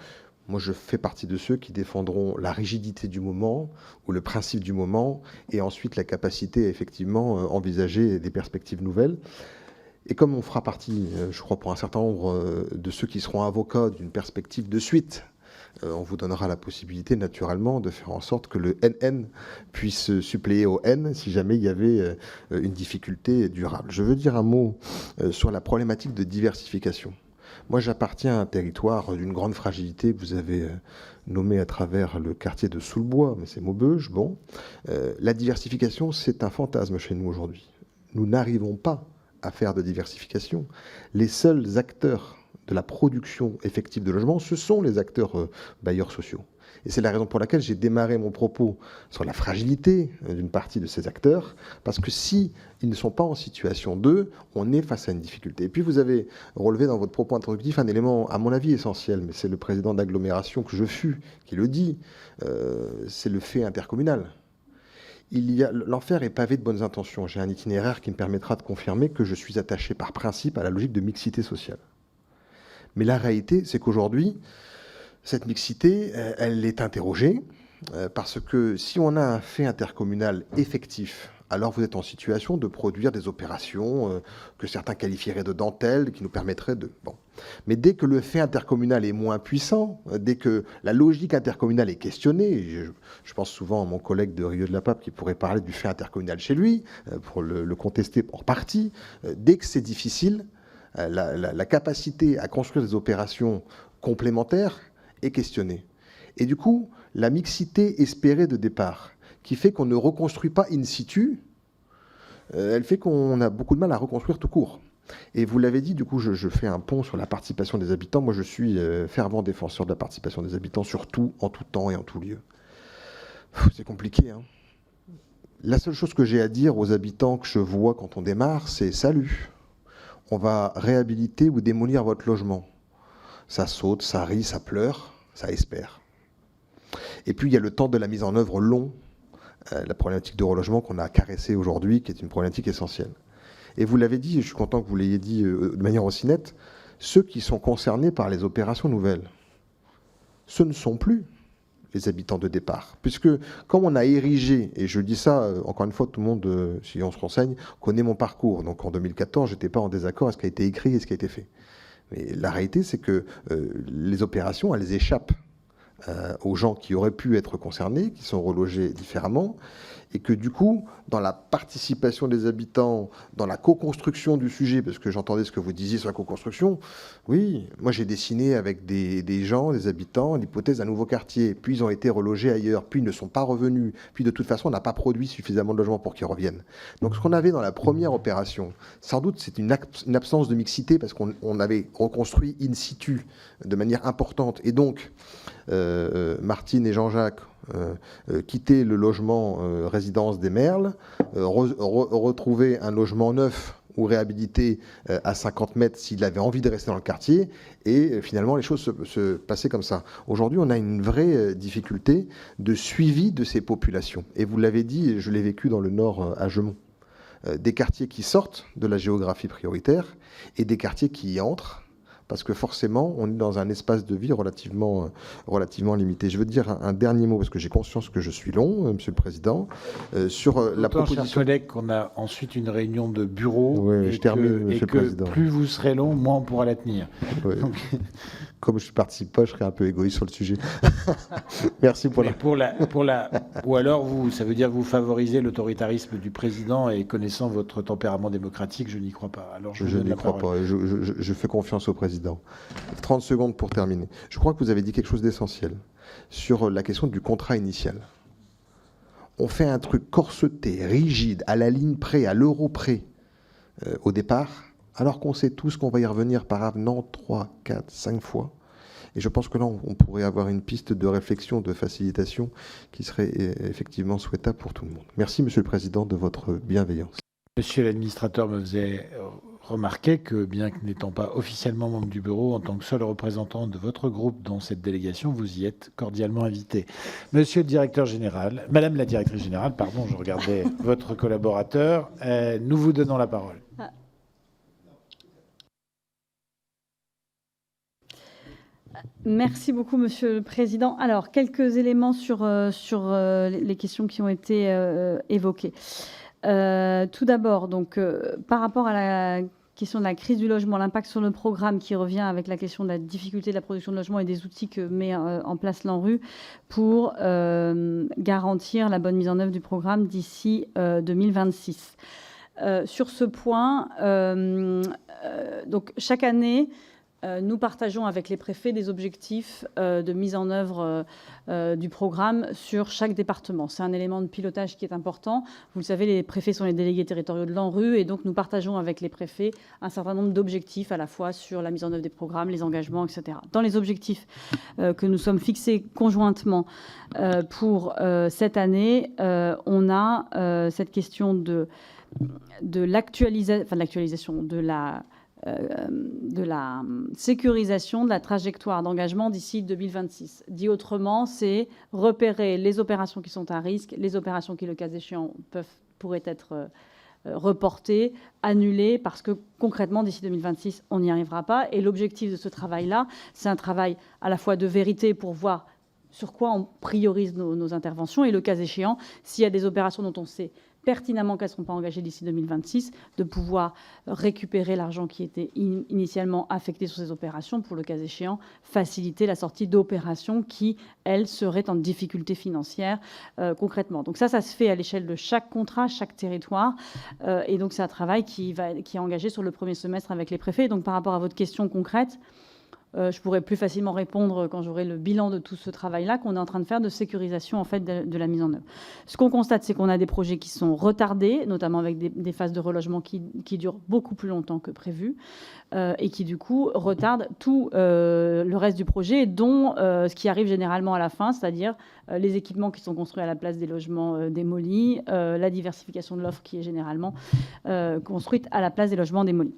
Moi, je fais partie de ceux qui défendront la rigidité du moment ou le principe du moment, et ensuite la capacité à effectivement envisager des perspectives nouvelles. Et comme on fera partie, je crois, pour un certain nombre de ceux qui seront avocats d'une perspective de suite, on vous donnera la possibilité, naturellement, de faire en sorte que le NN puisse suppléer au N si jamais il y avait une difficulté durable. Je veux dire un mot sur la problématique de diversification. Moi, j'appartiens à un territoire d'une grande fragilité que vous avez nommé à travers le quartier de Soulbois, mais c'est Maubeuge. Bon, la diversification, c'est un fantasme chez nous aujourd'hui. Nous n'arrivons pas à faire de diversification. Les seuls acteurs de la production effective de logements, ce sont les acteurs bailleurs sociaux. Et c'est la raison pour laquelle j'ai démarré mon propos sur la fragilité d'une partie de ces acteurs, parce que si ils ne sont pas en situation d'eux, on est face à une difficulté. Et puis vous avez relevé dans votre propos introductif un élément, à mon avis, essentiel, mais c'est le président d'agglomération que je fus qui le dit, c'est le fait intercommunal. L'enfer est pavé de bonnes intentions. J'ai un itinéraire qui me permettra de confirmer que je suis attaché par principe à la logique de mixité sociale. Mais la réalité, c'est qu'aujourd'hui, cette mixité, elle est interrogée, parce que si on a un fait intercommunal effectif, alors vous êtes en situation de produire des opérations que certains qualifieraient de dentelles, qui nous permettraient de... Bon. Mais dès que le fait intercommunal est moins puissant, dès que la logique intercommunale est questionnée, je pense souvent à mon collègue de Rieux de la Pape qui pourrait parler du fait intercommunal chez lui, pour le contester hors partie, dès que c'est difficile, la capacité à construire des opérations complémentaires est questionnée. Et du coup, la mixité espérée de départ, qui fait qu'on ne reconstruit pas in situ, elle fait qu'on a beaucoup de mal à reconstruire tout court. Et vous l'avez dit, du coup, je fais un pont sur la participation des habitants. Moi, je suis fervent défenseur de la participation des habitants, surtout en tout temps et en tout lieu. C'est compliqué, hein. La seule chose que j'ai à dire aux habitants que je vois quand on démarre, c'est « Salut, on va réhabiliter ou démolir votre logement ». Ça saute, ça rit, ça pleure, ça espère. Et puis, il y a le temps de la mise en œuvre long, la problématique de relogement qu'on a caressée aujourd'hui, qui est une problématique essentielle. Et vous l'avez dit, et je suis content que vous l'ayez dit de manière aussi nette, ceux qui sont concernés par les opérations nouvelles, ce ne sont plus les habitants de départ. Puisque, comme on a érigé, et je dis ça, encore une fois, tout le monde, si on se renseigne, connaît mon parcours. Donc en 2014, je n'étais pas en désaccord avec ce qui a été écrit et ce qui a été fait. Mais la réalité, c'est que les opérations, elles échappent aux gens qui auraient pu être concernés, qui sont relogés différemment, et que du coup, dans la participation des habitants, dans la co-construction du sujet, parce que j'entendais ce que vous disiez sur la co-construction, oui, moi j'ai dessiné avec des gens, des habitants, l'hypothèse d'un nouveau quartier, puis ils ont été relogés ailleurs, puis ils ne sont pas revenus, puis de toute façon on n'a pas produit suffisamment de logements pour qu'ils reviennent. Donc ce qu'on avait dans la première opération, sans doute c'est une absence de mixité, parce qu'on avait reconstruit in situ de manière importante, et donc Martine et Jean-Jacques quitter le logement résidence des Merles, retrouver un logement neuf ou réhabilité à 50 mètres s'il avait envie de rester dans le quartier, et finalement les choses se passaient comme ça. Aujourd'hui, on a une vraie difficulté de suivi de ces populations. Et vous l'avez dit, et je l'ai vécu dans le Nord à Gemont. Des quartiers qui sortent de la géographie prioritaire et des quartiers qui y entrent, parce que forcément, on est dans un espace de vie relativement limité. Je veux dire un dernier mot, parce que j'ai conscience que je suis long, Monsieur le Président, sur la proposition... Chers collègues, qu'on a ensuite une réunion de bureau, oui, je termine, Monsieur le Président. Plus vous serez long, moins on pourra la tenir. Oui. Donc... Comme je ne participe pas, je serai un peu égoïste sur le sujet. Merci pour Ou alors, ça veut dire que vous favorisez l'autoritarisme du Président, et connaissant votre tempérament démocratique, je n'y crois pas. Alors je n'y crois pas. Je fais confiance au Président. 30 secondes pour terminer. Je crois que vous avez dit quelque chose d'essentiel sur la question du contrat initial. On fait un truc corseté, rigide, à la ligne près, à l'euro près, au départ, alors qu'on sait tous qu'on va y revenir par avenant 3, 4, 5 fois. Et je pense que là, on pourrait avoir une piste de réflexion, de facilitation qui serait effectivement souhaitable pour tout le monde. Merci, Monsieur le Président, de votre bienveillance. Monsieur l'administrateur me faisait remarquer que, bien que n'étant pas officiellement membre du bureau, en tant que seul représentant de votre groupe dans cette délégation, vous y êtes cordialement invité. Monsieur le directeur général, Madame la directrice générale, pardon, je regardais votre collaborateur, nous vous donnons la parole. Merci beaucoup, Monsieur le Président. Alors, quelques éléments sur les questions qui ont été évoquées. Tout d'abord, donc, par rapport à la question de la crise du logement, l'impact sur le programme qui revient avec la question de la difficulté de la production de logement et des outils que met en place l'ANRU pour garantir la bonne mise en œuvre du programme d'ici 2026. Sur ce point, donc chaque année, nous partageons avec les préfets des objectifs de mise en œuvre du programme sur chaque département. C'est un élément de pilotage qui est important. Vous le savez, les préfets sont les délégués territoriaux de l'ANRU et donc nous partageons avec les préfets un certain nombre d'objectifs à la fois sur la mise en œuvre des programmes, les engagements, etc. Dans les objectifs que nous sommes fixés conjointement pour cette année, on a cette question de l'actualisation, de la sécurisation de la trajectoire d'engagement d'ici 2026. Dit autrement, c'est repérer les opérations qui sont à risque, les opérations qui, le cas échéant, pourraient être reportées, annulées, parce que concrètement, d'ici 2026, on n'y arrivera pas. Et l'objectif de ce travail-là, c'est un travail à la fois de vérité pour voir sur quoi on priorise nos interventions et, le cas échéant, s'il y a des opérations dont on sait pertinemment qu'elles ne seront pas engagées d'ici 2026, de pouvoir récupérer l'argent qui était initialement affecté sur ces opérations pour, le cas échéant, faciliter la sortie d'opérations qui, elles, seraient en difficulté financière concrètement. Donc ça se fait à l'échelle de chaque contrat, chaque territoire. Et donc c'est un travail qui est engagé sur le premier semestre avec les préfets. Donc par rapport à votre question concrète, je pourrais plus facilement répondre quand j'aurai le bilan de tout ce travail-là qu'on est en train de faire de sécurisation en fait de la mise en œuvre. Ce qu'on constate, c'est qu'on a des projets qui sont retardés, notamment avec des phases de relogement qui durent beaucoup plus longtemps que prévu et qui du coup retardent tout le reste du projet, dont ce qui arrive généralement à la fin, c'est-à-dire les équipements qui sont construits à la place des logements démolis, la diversification de l'offre qui est généralement construite à la place des logements démolis.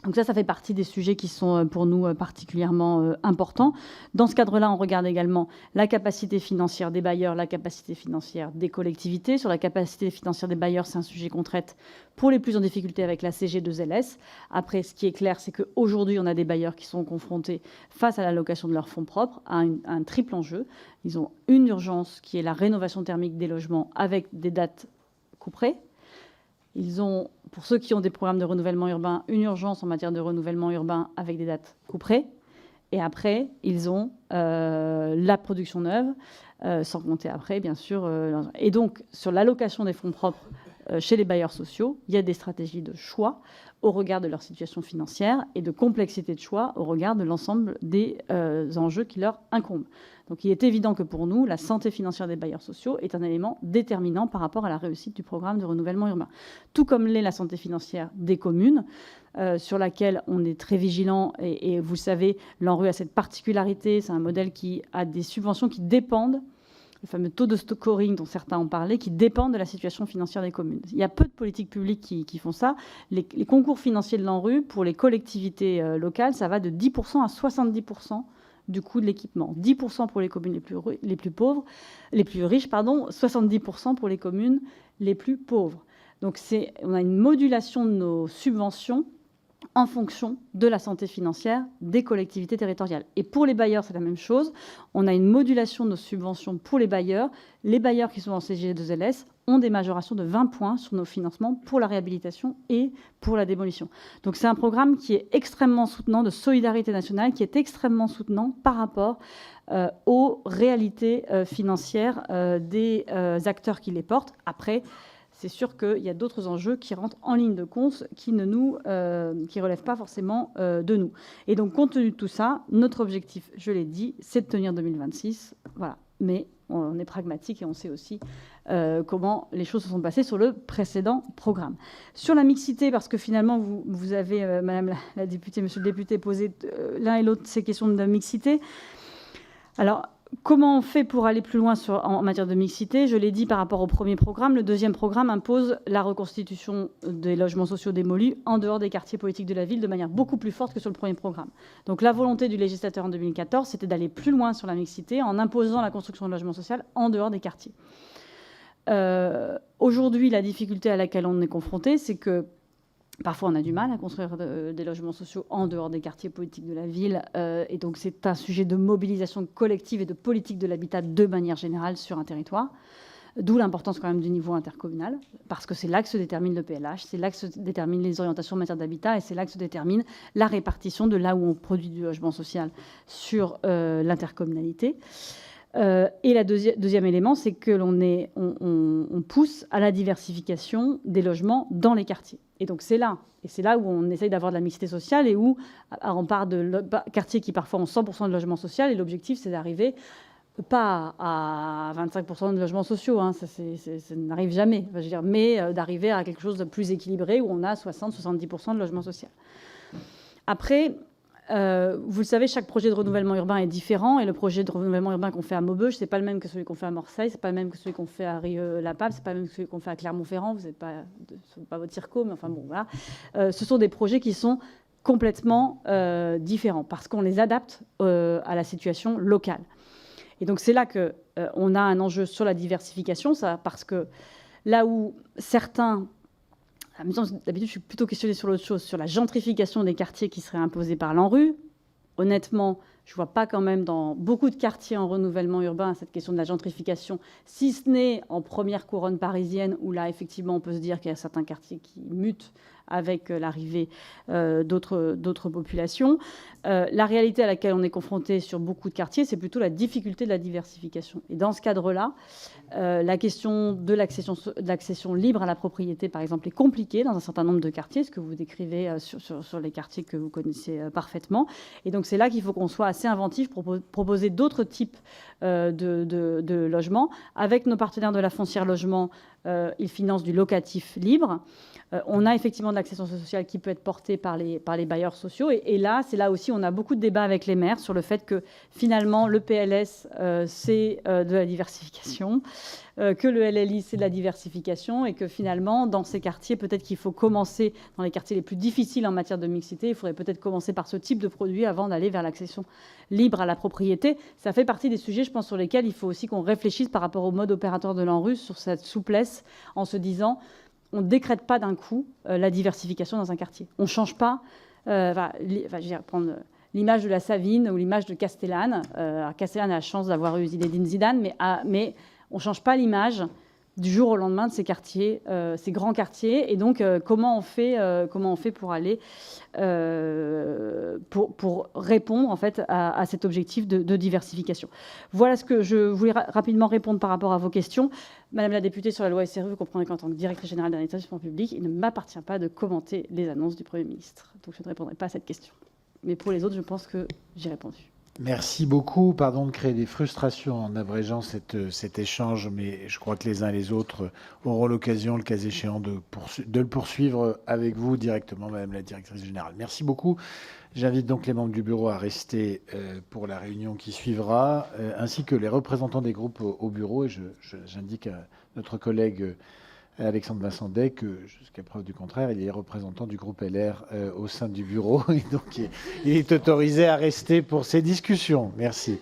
Donc ça fait partie des sujets qui sont pour nous particulièrement importants. Dans ce cadre-là, on regarde également la capacité financière des bailleurs, la capacité financière des collectivités. Sur la capacité financière des bailleurs, c'est un sujet qu'on traite pour les plus en difficulté avec la CG2LS. Après, ce qui est clair, c'est qu'aujourd'hui, on a des bailleurs qui sont confrontés face à l'allocation de leurs fonds propres à un triple enjeu. Ils ont une urgence qui est la rénovation thermique des logements avec des dates couperées. Ils ont, pour ceux qui ont des programmes de renouvellement urbain, une urgence en matière de renouvellement urbain avec des dates couperées. Et après, ils ont la production neuve, sans compter après, bien sûr. Et donc, sur l'allocation des fonds propres chez les bailleurs sociaux, il y a des stratégies de choix au regard de leur situation financière et de complexité de choix au regard de l'ensemble des enjeux qui leur incombent. Donc il est évident que pour nous, la santé financière des bailleurs sociaux est un élément déterminant par rapport à la réussite du programme de renouvellement urbain. Tout comme l'est la santé financière des communes, sur laquelle on est très vigilant. Et vous le savez, l'ANRU a cette particularité, c'est un modèle qui a des subventions qui dépendent, le fameux taux de scoring dont certains ont parlé, qui dépendent de la situation financière des communes. Il y a peu de politiques publiques qui font ça. Les concours financiers de l'ANRU, pour les collectivités locales, ça va de 10% à 70% du coût de l'équipement. 10% pour les communes les plus pauvres, les plus riches, 70% pour les communes les plus pauvres. Donc on a une modulation de nos subventions en fonction de la santé financière des collectivités territoriales. Et pour les bailleurs, c'est la même chose. On a une modulation de nos subventions pour les bailleurs. Les bailleurs qui sont en CG2LS ont des majorations de 20 points sur nos financements pour la réhabilitation et pour la démolition. Donc c'est un programme qui est extrêmement soutenant, de solidarité nationale, qui est extrêmement soutenant par rapport aux réalités financières des acteurs qui les portent. Après, c'est sûr qu'il y a d'autres enjeux qui rentrent en ligne de compte qui relèvent pas forcément de nous. Et donc, compte tenu de tout ça, notre objectif, je l'ai dit, c'est de tenir 2026. Voilà. Mais on est pragmatique et on sait aussi comment les choses se sont passées sur le précédent programme. Sur la mixité, parce que finalement, vous avez, Madame la députée, Monsieur le député, posé l'un et l'autre ces questions de mixité. Alors, comment on fait pour aller plus loin en matière de mixité? Je l'ai dit par rapport au premier programme. Le deuxième programme impose la reconstitution des logements sociaux démolis en dehors des quartiers politiques de la ville de manière beaucoup plus forte que sur le premier programme. Donc la volonté du législateur en 2014, c'était d'aller plus loin sur la mixité en imposant la construction de logements sociaux en dehors des quartiers. Aujourd'hui, la difficulté à laquelle on est confronté, c'est que parfois, on a du mal à construire des logements sociaux en dehors des quartiers politiques de la ville. Et donc, c'est un sujet de mobilisation collective et de politique de l'habitat de manière générale sur un territoire. d'où l'importance quand même du niveau intercommunal, parce que c'est là que se détermine le PLH, c'est là que se déterminent les orientations en matière d'habitat, et c'est là que se détermine la répartition de là où on produit du logement social sur l'intercommunalité. Et le deuxième élément, c'est que on pousse à la diversification des logements dans les quartiers. Et donc c'est là où on essaye d'avoir de la mixité sociale et où on part de quartiers qui parfois ont 100% de logement social, et l'objectif c'est d'arriver pas à 25% de logements sociaux, hein, ça n'arrive jamais, je veux dire, mais d'arriver à quelque chose de plus équilibré où on a 60-70% de logements sociaux. Après, vous le savez, chaque projet de renouvellement urbain est différent, et le projet de renouvellement urbain qu'on fait à Maubeuge, c'est pas le même que celui qu'on fait à Marseille, c'est pas le même que celui qu'on fait à Rieux-la-Pape, c'est pas le même que celui qu'on fait à Clermont-Ferrand. Vous n'êtes pas votre circo, mais enfin bon, voilà. Ce sont des projets qui sont complètement différents parce qu'on les adapte à la situation locale. Et donc c'est là que on a un enjeu sur la diversification, ça, parce que là où certains... D'habitude, je suis plutôt questionnée sur l'autre chose, sur la gentrification des quartiers qui serait imposée par l'ANRU. Honnêtement, je ne vois pas quand même dans beaucoup de quartiers en renouvellement urbain cette question de la gentrification, si ce n'est en première couronne parisienne, où là, effectivement, on peut se dire qu'il y a certains quartiers qui mutent avec l'arrivée d'autres populations. La réalité à laquelle on est confronté sur beaucoup de quartiers, c'est plutôt la difficulté de la diversification. Et dans ce cadre-là, la question de l'accession libre à la propriété, par exemple, est compliquée dans un certain nombre de quartiers, ce que vous décrivez sur les quartiers que vous connaissez parfaitement. Et donc c'est là qu'il faut qu'on soit assez inventif pour proposer d'autres types de logements. Avec nos partenaires de la Foncière Logement, ils financent du locatif libre. On a effectivement de l'accession sociale qui peut être portée par les bailleurs sociaux. Et là, c'est là aussi, on a beaucoup de débats avec les maires sur le fait que finalement, le PLS, c'est de la diversification, que le LLI, c'est de la diversification, et que finalement, dans ces quartiers, peut-être qu'il faut commencer, dans les quartiers les plus difficiles en matière de mixité, il faudrait peut-être commencer par ce type de produit avant d'aller vers l'accession libre à la propriété. Ça fait partie des sujets, je pense, sur lesquels il faut aussi qu'on réfléchisse par rapport au mode opérateur de l'ANRU, sur cette souplesse, en se disant... on ne décrète pas d'un coup la diversification dans un quartier. On ne change pas. Je vais prendre l'image de la Savine ou l'image de Castellane. Castellane a la chance d'avoir eu Zinedine Zidane, mais on ne change pas l'image du jour au lendemain de ces quartiers, ces grands quartiers. Et donc, comment on fait pour aller pour répondre en fait à cet objectif de diversification. Voilà ce que je voulais rapidement répondre par rapport à vos questions. Madame la députée, sur la loi SRU, vous comprenez qu'en tant que directrice générale d'un établissement public, il ne m'appartient pas de commenter les annonces du Premier ministre. Donc je ne répondrai pas à cette question. Mais pour les autres, je pense que j'ai répondu. Merci beaucoup. Pardon de créer des frustrations en abrégeant cet échange, mais je crois que les uns et les autres auront l'occasion, le cas échéant, de le poursuivre avec vous directement, Madame la directrice générale. Merci beaucoup. J'invite donc les membres du bureau à rester pour la réunion qui suivra, ainsi que les représentants des groupes au bureau. Et j'indique à notre collègue Alexandre Vincent-Day que, jusqu'à preuve du contraire, il est représentant du groupe LR au sein du bureau. Et donc, il est autorisé à rester pour ces discussions. Merci.